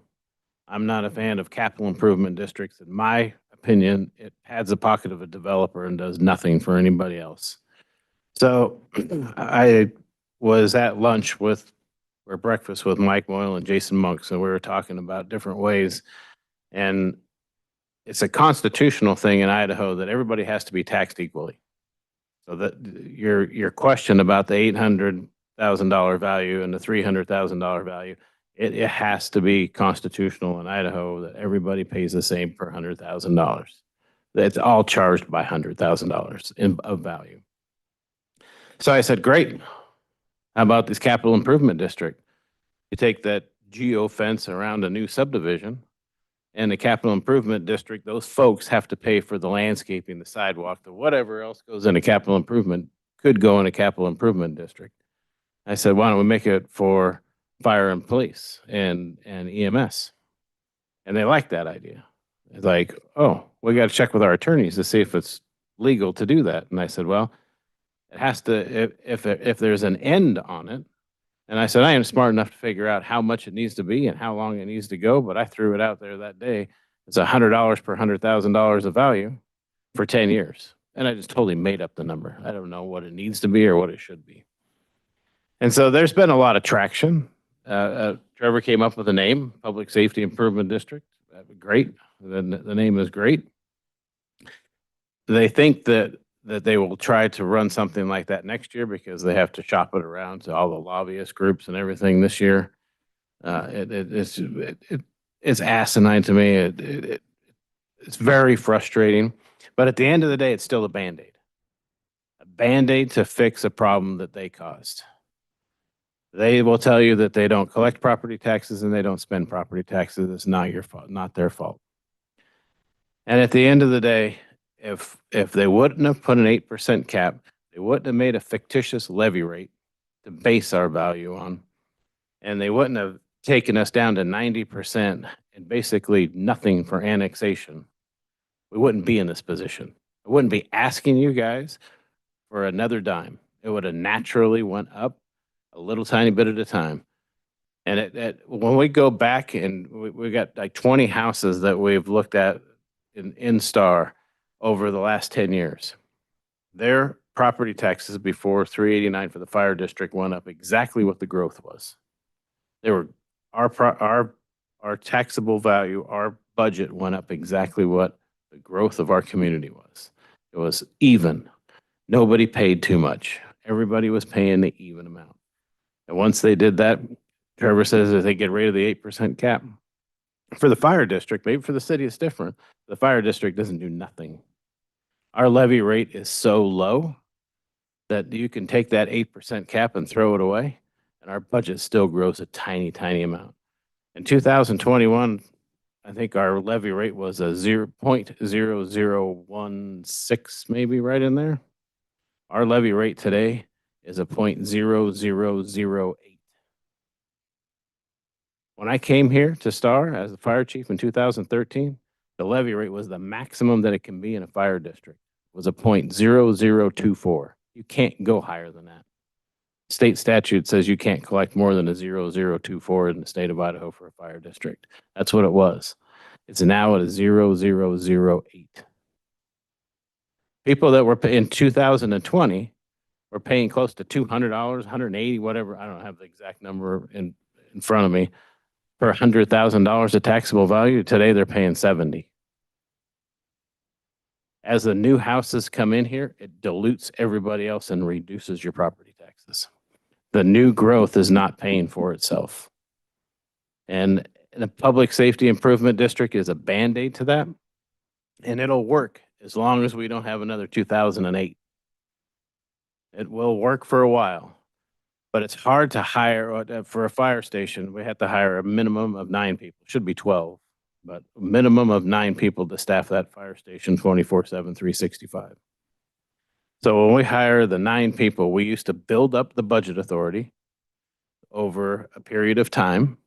I'm not a fan of capital improvement districts. In my opinion, it pads the pocket of a developer and does nothing for anybody else. So I was at lunch or breakfast with Mike Moyle and Jason Monk. So we were talking about different ways. And it's a constitutional thing in Idaho that everybody has to be taxed equally. So that your question about the $800,000 value and the $300,000 value, it has to be constitutional in Idaho that everybody pays the same per $100,000. It's all charged by $100,000 of value. So I said, great. How about this capital improvement district? You take that geo fence around a new subdivision and the capital improvement district, those folks have to pay for the landscaping, the sidewalk, the whatever else goes into capital improvement could go in a capital improvement district. I said, why don't we make it for fire and police and EMS? And they like that idea. It's like, oh, we got to check with our attorneys to see if it's legal to do that. And I said, well, it has to, if there's an end on it. And I said, I am smart enough to figure out how much it needs to be and how long it needs to go. But I threw it out there that day. It's $100 per $100,000 of value for 10 years. And I just totally made up the number. I don't know what it needs to be or what it should be. And so there's been a lot of traction. Trevor came up with a name, Public Safety Improvement District. Great. The name is great. They think that they will try to run something like that next year because they have to shop it around to all the lobbyist groups and everything this year. It's asinine to me. It's very frustrating. But at the end of the day, it's still a Band-Aid. A Band-Aid to fix a problem that they caused. They will tell you that they don't collect property taxes and they don't spend property taxes. It's not your fault, not their fault. And at the end of the day, if they wouldn't have put an 8% cap, they wouldn't have made a fictitious levy rate to base our value on, and they wouldn't have taken us down to 90% and basically nothing for annexation, we wouldn't be in this position. I wouldn't be asking you guys for another dime. It would have naturally went up a little tiny bit at a time. And when we go back and we got like 20 houses that we've looked at in Star over the last 10 years. Their property taxes before 389 for the fire district went up exactly what the growth was. They were our taxable value, our budget went up exactly what the growth of our community was. It was even. Nobody paid too much. Everybody was paying the even amount. And once they did that, Trevor says that they get rid of the 8% cap. For the fire district, maybe for the city it's different. The fire district doesn't do nothing. Our levy rate is so low that you can take that 8% cap and throw it away, and our budget still grows a tiny, tiny amount. In 2021, I think our levy rate was a 0.0016, maybe right in there. Our levy rate today is a 0.0008. When I came here to Star as the fire chief in 2013, the levy rate was the maximum that it can be in a fire district. It was a 0.0024. You can't go higher than that. State statute says you can't collect more than a 0.0024 in the state of Idaho for a fire district. That's what it was. It's now at a 0.0008. People that were in 2020 were paying close to $200, $180, whatever. I don't have the exact number in front of me. For $100,000 of taxable value, today they're paying $70. As the new houses come in here, it dilutes everybody else and reduces your property taxes. The new growth is not paying for itself. And the Public Safety Improvement District is a Band-Aid to that. And it'll work as long as we don't have another 2008. It will work for a while, but it's hard to hire, for a fire station, we have to hire a minimum of 9 people, should be 12, but a minimum of 9 people to staff that fire station 24/7, 365. So when we hire the 9 people, we used to build up the budget authority over a period of time.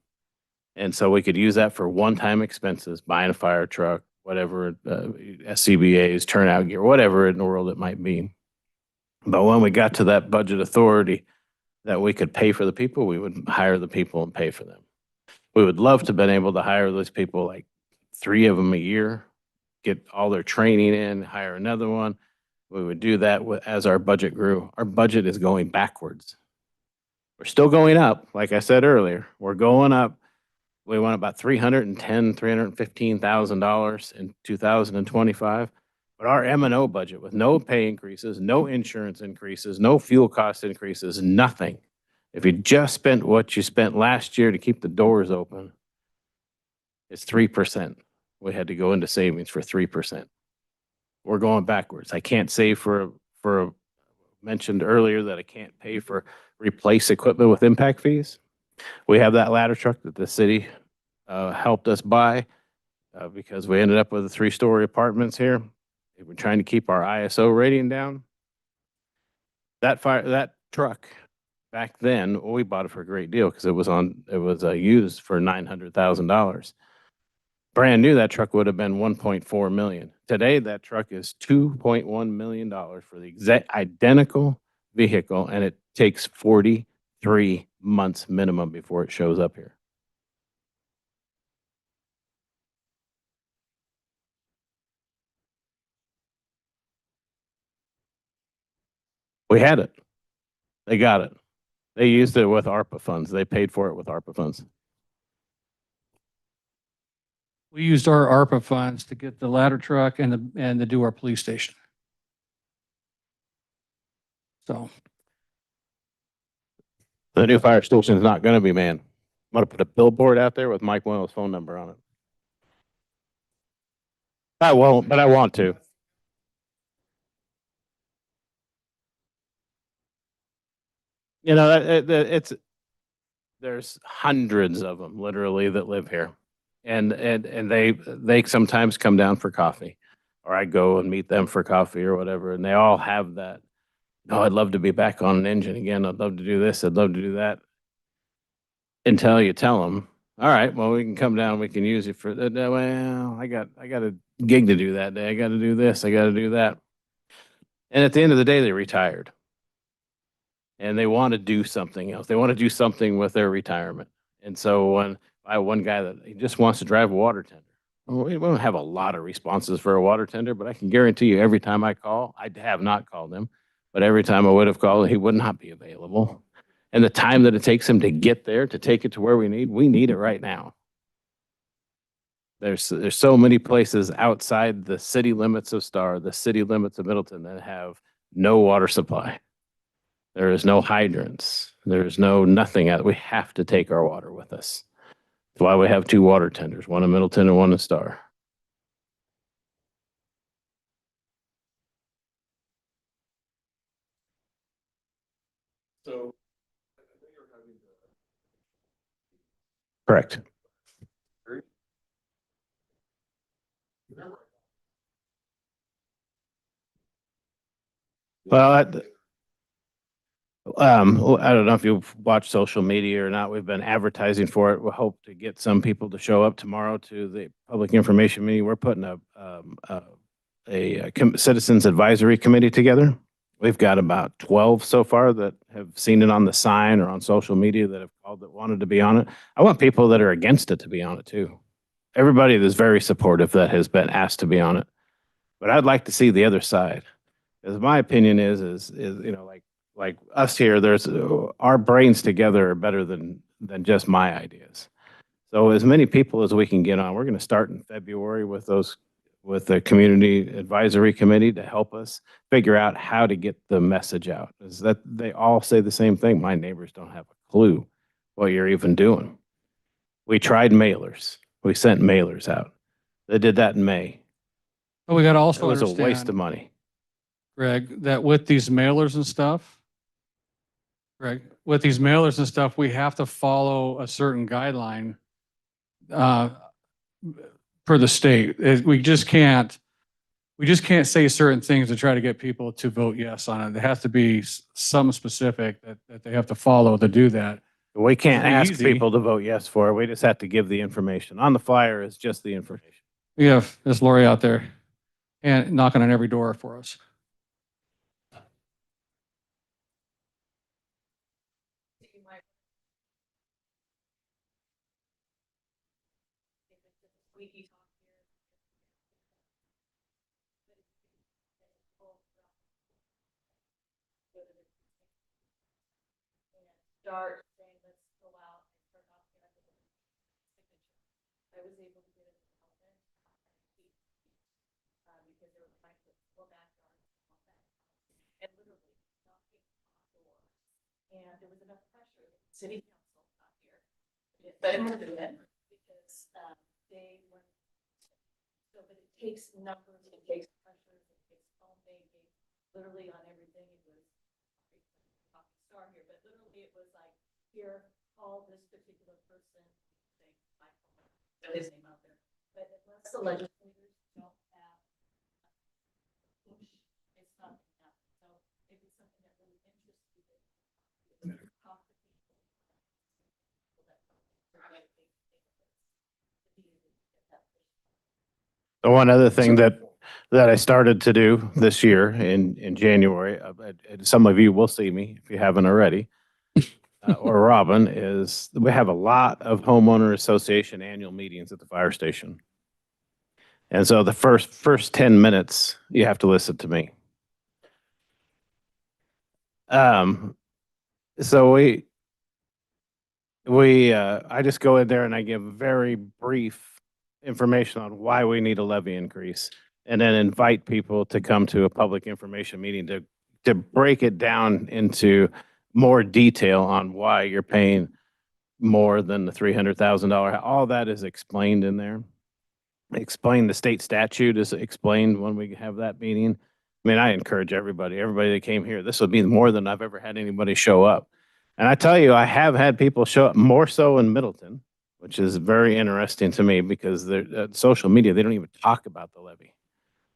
And so we could use that for one-time expenses, buying a fire truck, whatever, SCBA's, turnout gear, whatever in the world it might be. But when we got to that budget authority that we could pay for the people, we would hire the people and pay for them. We would love to have been able to hire those people, like 3 of them a year, get all their training in, hire another one. We would do that as our budget grew. Our budget is going backwards. We're still going up, like I said earlier. We're going up. We went about $315,000 in 2025. But our M&O budget with no pay increases, no insurance increases, no fuel cost increases, nothing. If you just spent what you spent last year to keep the doors open, it's 3%. We had to go into savings for 3%. We're going backwards. I can't say mentioned earlier that I can't pay for replace equipment with impact fees. We have that ladder truck that the city helped us buy because we ended up with 3-story apartments here. We're trying to keep our ISO rating down. That truck back then, we bought it for a great deal because it was used for $900,000. Brand new, that truck would have been 1.4 million. Today, that truck is $2.1 million for the exact identical vehicle, and it takes 43 months minimum before it shows up here. We had it. They got it. They used it with ARPA funds. They paid for it with ARPA funds. We used our ARPA funds to get the ladder truck and to do our police station. So The new fire station is not going to be manned. I'm going to put a billboard out there with Mike Boyle's phone number on it. I won't, but I want to. You know, there's hundreds of them literally that live here. And they sometimes come down for coffee, or I go and meet them for coffee or whatever. And they all have that. No, I'd love to be back on an engine again. I'd love to do this. I'd love to do that. Until you tell them, all right, well, we can come down. We can use it for that. Well, I got a gig to do that day. I got to do this. I got to do that. And at the end of the day, they retired. And they want to do something else. They want to do something with their retirement. And so when I have one guy that he just wants to drive a water tender. Well, we don't have a lot of responses for a water tender, but I can guarantee you every time I call, I have not called him, but every time I would have called, he would not be available. And the time that it takes him to get there, to take it to where we need it right now. There's so many places outside the city limits of Star, the city limits of Middleton that have no water supply. There is no hydrants. There is nothing. We have to take our water with us. That's why we have 2 water tenders, one in Middleton and one in Star. So, correct. Well, I don't know if you've watched social media or not. We've been advertising for it. We hope to get some people to show up tomorrow to the public information meeting. We're putting a citizens advisory committee together. We've got about 12 so far that have seen it on the sign or on social media that have called that wanted to be on it. I want people that are against it to be on it too. Everybody that's very supportive that has been asked to be on it. But I'd like to see the other side. Because my opinion is you know, like us here, there's our brains together are better than just my ideas. So as many people as we can get on, we're going to start in February with the community advisory committee to help us figure out how to get the message out. Is that they all say the same thing. My neighbors don't have a clue what you're even doing. We tried mailers. We sent mailers out. They did that in May. But we got to It also was a understand. waste of money. Greg, that with these mailers and stuff, Greg, with these mailers and stuff, we have to follow a certain guideline uh, per the state. We just can't say certain things to try to get people to vote yes on it. There has to be some specific that they have to follow to do that. We can't Pretty ask easy. people to vote yes for it. We just have to give the information. On the flyer is just the information. We have this Lori out there and knocking on every door for us. Start saying, let's go out and turn off the signature. I was able to get it because they were trying to go back and literally knocking on doors. And there was enough pressure. City council not here. But I'm gonna do it because they were. So, but it takes numbers, it takes pressure, it takes phone banking, literally on everything. It was star here, but literally it was like, here, call this particular person, say, so his name out there. But unless the legislators don't have, it's not enough. So maybe something that really interests you. Talk to people. The one other thing that I started to do this year in January, and some of you will see me if you haven't already, or Robin, is we have a lot of homeowner association annual meetings at the fire station. And so the first 10 minutes, you have to listen to me. So I just go in there and I give very brief information on why we need a levy increase, and then invite people to come to a public information meeting to break it down into more detail on why you're paying more than the $300,000. All that is explained in there. Explain the state statute is explained when we have that meeting. I mean, I encourage everybody that came here, this would be more than I've ever had anybody show up. And I tell you, I have had people show up more so in Middleton, which is very interesting to me because they're social media, they don't even talk about the levy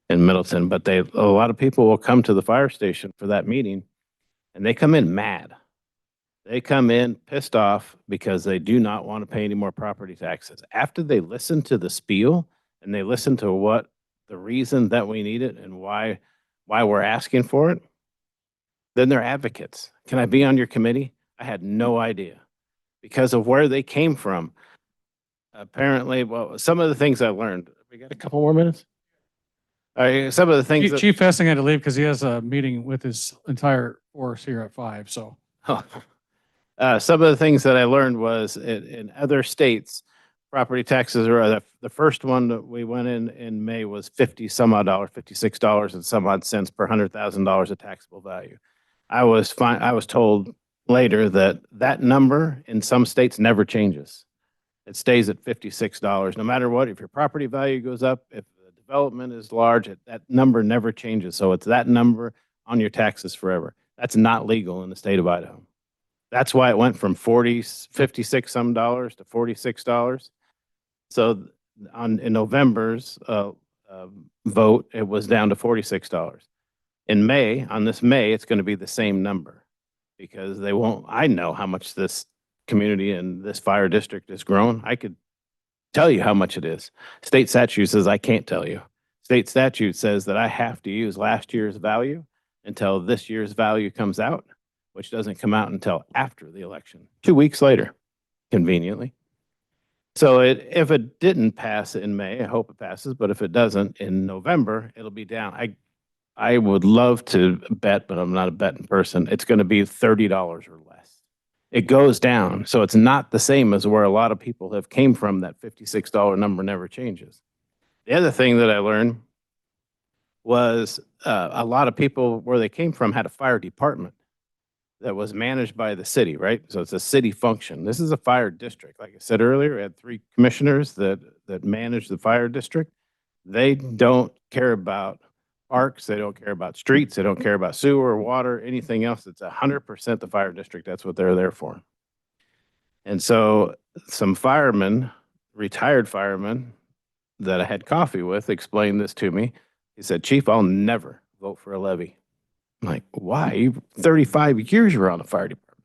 in Middleton, but a lot of people will come to the fire station for that meeting and they come in mad. They come in pissed off because they do not want to pay any more property taxes. After they listen to the spiel and they listen to what the reason that we need it and why we're asking for it, then they're advocates. Can I be on your committee? I had no idea because of where they came from. Apparently, well, some of the things I learned, we got a couple more minutes? Some of the things that, Chief Hessing had to leave because he has a meeting with his entire force here at 5, so. some of the things that I learned was in other states, property taxes are, the first one that we went in May was 50 some odd dollars, $56 and some odd cents per $100,000 of taxable value. I was told later that number in some states never changes. It stays at $56. No matter what, if your property value goes up, if the development is large, that number never changes. So it's that number on your taxes forever. That's not legal in the state of Idaho. That's why it went from 56 some dollars to $46. So in November's vote, it was down to $46. In May, on this May, it's going to be the same number because they won't, I know how much this community and this fire district has grown. I could tell you how much it is. State statute says I can't tell you. State statute says that I have to use last year's value until this year's value comes out, which doesn't come out until after the election, 2 weeks later, conveniently. So if it didn't pass in May, I hope it passes, but if it doesn't, in November, it'll be down. I would love to bet, but I'm not a betting person. It's going to be $30 or less. It goes down. So it's not the same as where a lot of people have came from. That $56 number never changes. The other thing that I learned was a lot of people where they came from had a fire department that was managed by the city, right? So it's a city function. This is a fire district. Like I said earlier, we had 3 commissioners that manage the fire district. They don't care about parks, they don't care about streets, they don't care about sewer, water, anything else. It's 100% the fire district. That's what they're there for. And so some firemen, retired firemen that I had coffee with explained this to me. He said, Chief, I'll never vote for a levy. I'm like, why? 35 years you were on the fire department.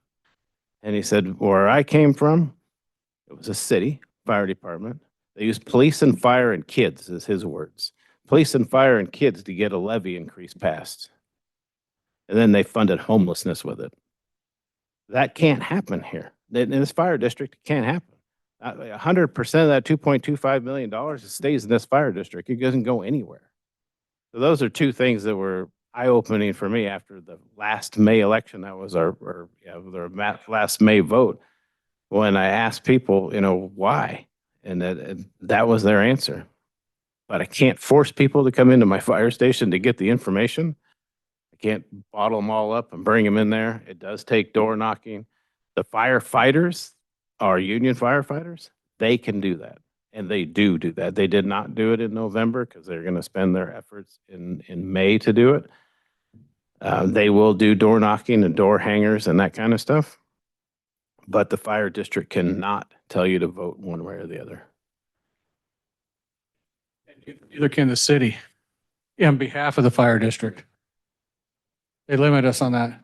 And he said, where I came from, it was a city fire department. They used police and fire and kids, is his words. Police and fire and kids to get a levy increase passed. And then they funded homelessness with it. That can't happen here. In this fire district, it can't happen. 100% of that $2.25 million stays in this fire district. It doesn't go anywhere. So those are two things that were eye-opening for me after the last May election. That was our last May vote. When I asked people, why? And that was their answer. But I can't force people to come into my fire station to get the information. I can't bottle them all up and bring them in there. It does take door knocking. The firefighters are union firefighters. They can do that. And they do that. They did not do it in November because they're going to spend their efforts in May to do it. They will do door knocking and door hangers and that kind of stuff. But the fire district cannot tell you to vote one way or the other. Neither can the city on behalf of the fire district. They limit us on that.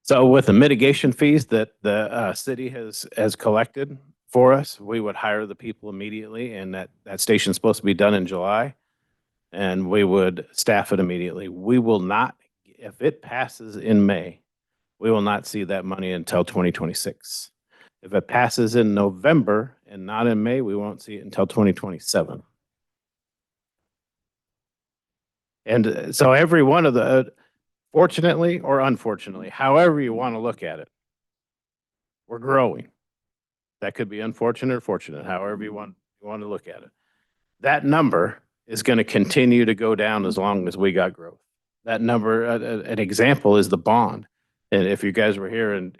So with the mitigation fees that the city has collected for us, we would hire the people immediately, and that station's supposed to be done in July, and we would staff it immediately. We will not, if it passes in May, we will not see that money until 2026. If it passes in November and not in May, we won't see it until 2027. And so every one of the, fortunately or unfortunately, however you want to look at it, we're growing. That could be unfortunate or fortunate, however you want to look at it. That number is going to continue to go down as long as we got growth. That number, an example is the bond. And if you guys were here in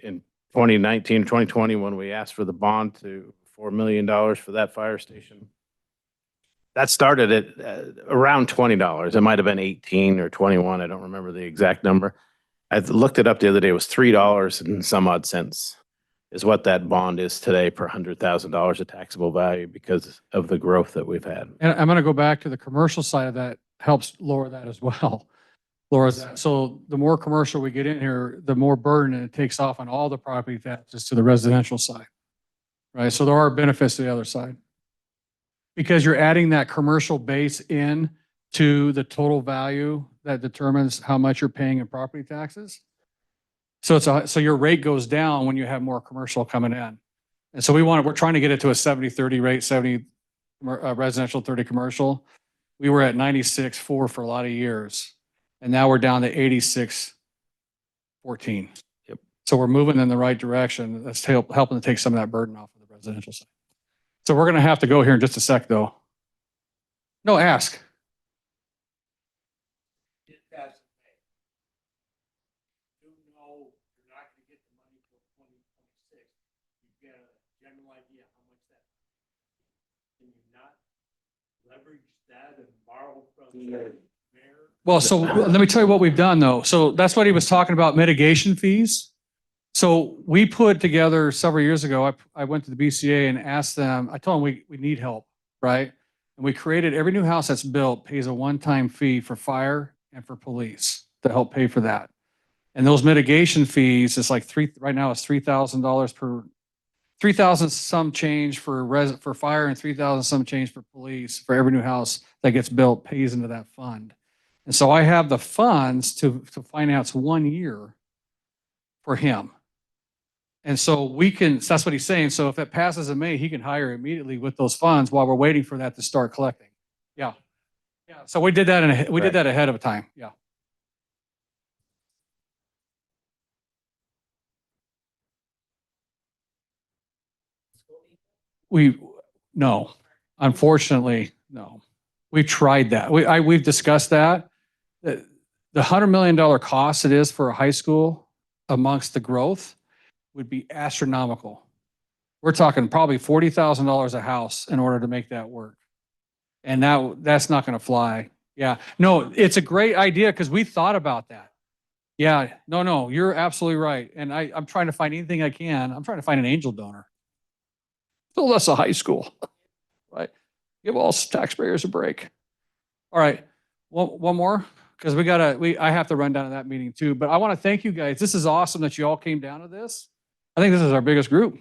2019, 2020, when we asked for the bond to $4 million for that fire station, that started at around $20. It might have been 18 or 21. I don't remember the exact number. I looked it up the other day. It was $3 and some odd cents is what that bond is today per $100,000 of taxable value because of the growth that we've had. And I'm going to go back to the commercial side of that, helps lower that as well. Lowers that. So the more commercial we get in here, the more burden it takes off on all the property taxes to the residential side. Right? So there are benefits to the other side. Because you're adding that commercial base in to the total value that determines how much you're paying in property taxes. So so your rate goes down when you have more commercial coming in. And so we're trying to get it to a 70-30 rate, 70 residential, 30 commercial. We were at 96.4 for a lot of years. And now we're down to 86.14. Yep. So we're moving in the right direction. That's helping to take some of that burden off of the residential side. So we're going to have to go here in just a sec, though. No, ask. Well, so let me tell you what we've done, though. So that's what he was talking about, mitigation fees. So we put together several years ago, I went to the BCA and asked them, I told them we need help, right? And we created, every new house that's built pays a one-time fee for fire and for police to help pay for that. And those mitigation fees, it's like right now it's $3,000 per, 3,000 some change for fire and 3,000 some change for police for every new house that gets built pays into that fund. And so I have the funds to finance 1 year for him. And so that's what he's saying. So if it passes in May, he can hire immediately with those funds while we're waiting for that to start collecting. Yeah. Yeah. So we did that did that ahead of time. Yeah. No, unfortunately, no. We tried that. We've discussed that. The $100 million cost it is for a high school amongst the growth would be astronomical. We're talking probably $40,000 a house in order to make that work. And that's not going to fly. Yeah, no, it's a great idea because we thought about that. Yeah, no, you're absolutely right. And I'm trying to find anything I can. I'm trying to find an angel donor. Build us a high school, right? Give all taxpayers a break. All right, one more, because I have to run down to that meeting too. But I want to thank you guys. This is awesome that you all came down to this. I think this is our biggest group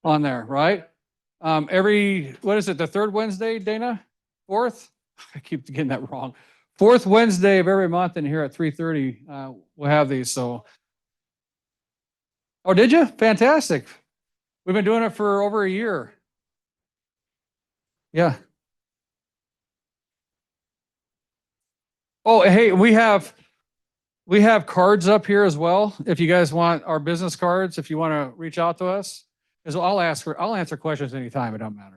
on there, right? What is it, the third Wednesday, Dana? Fourth? I keep getting that wrong. Fourth Wednesday of every month in here at 3:30, we'll have these, so. Oh, did you? Fantastic. We've been doing it for over a year. Yeah. Oh, hey, we have cards up here as well. If you guys want our business cards, if you want to reach out to us, because I'll answer questions anytime. It don't matter.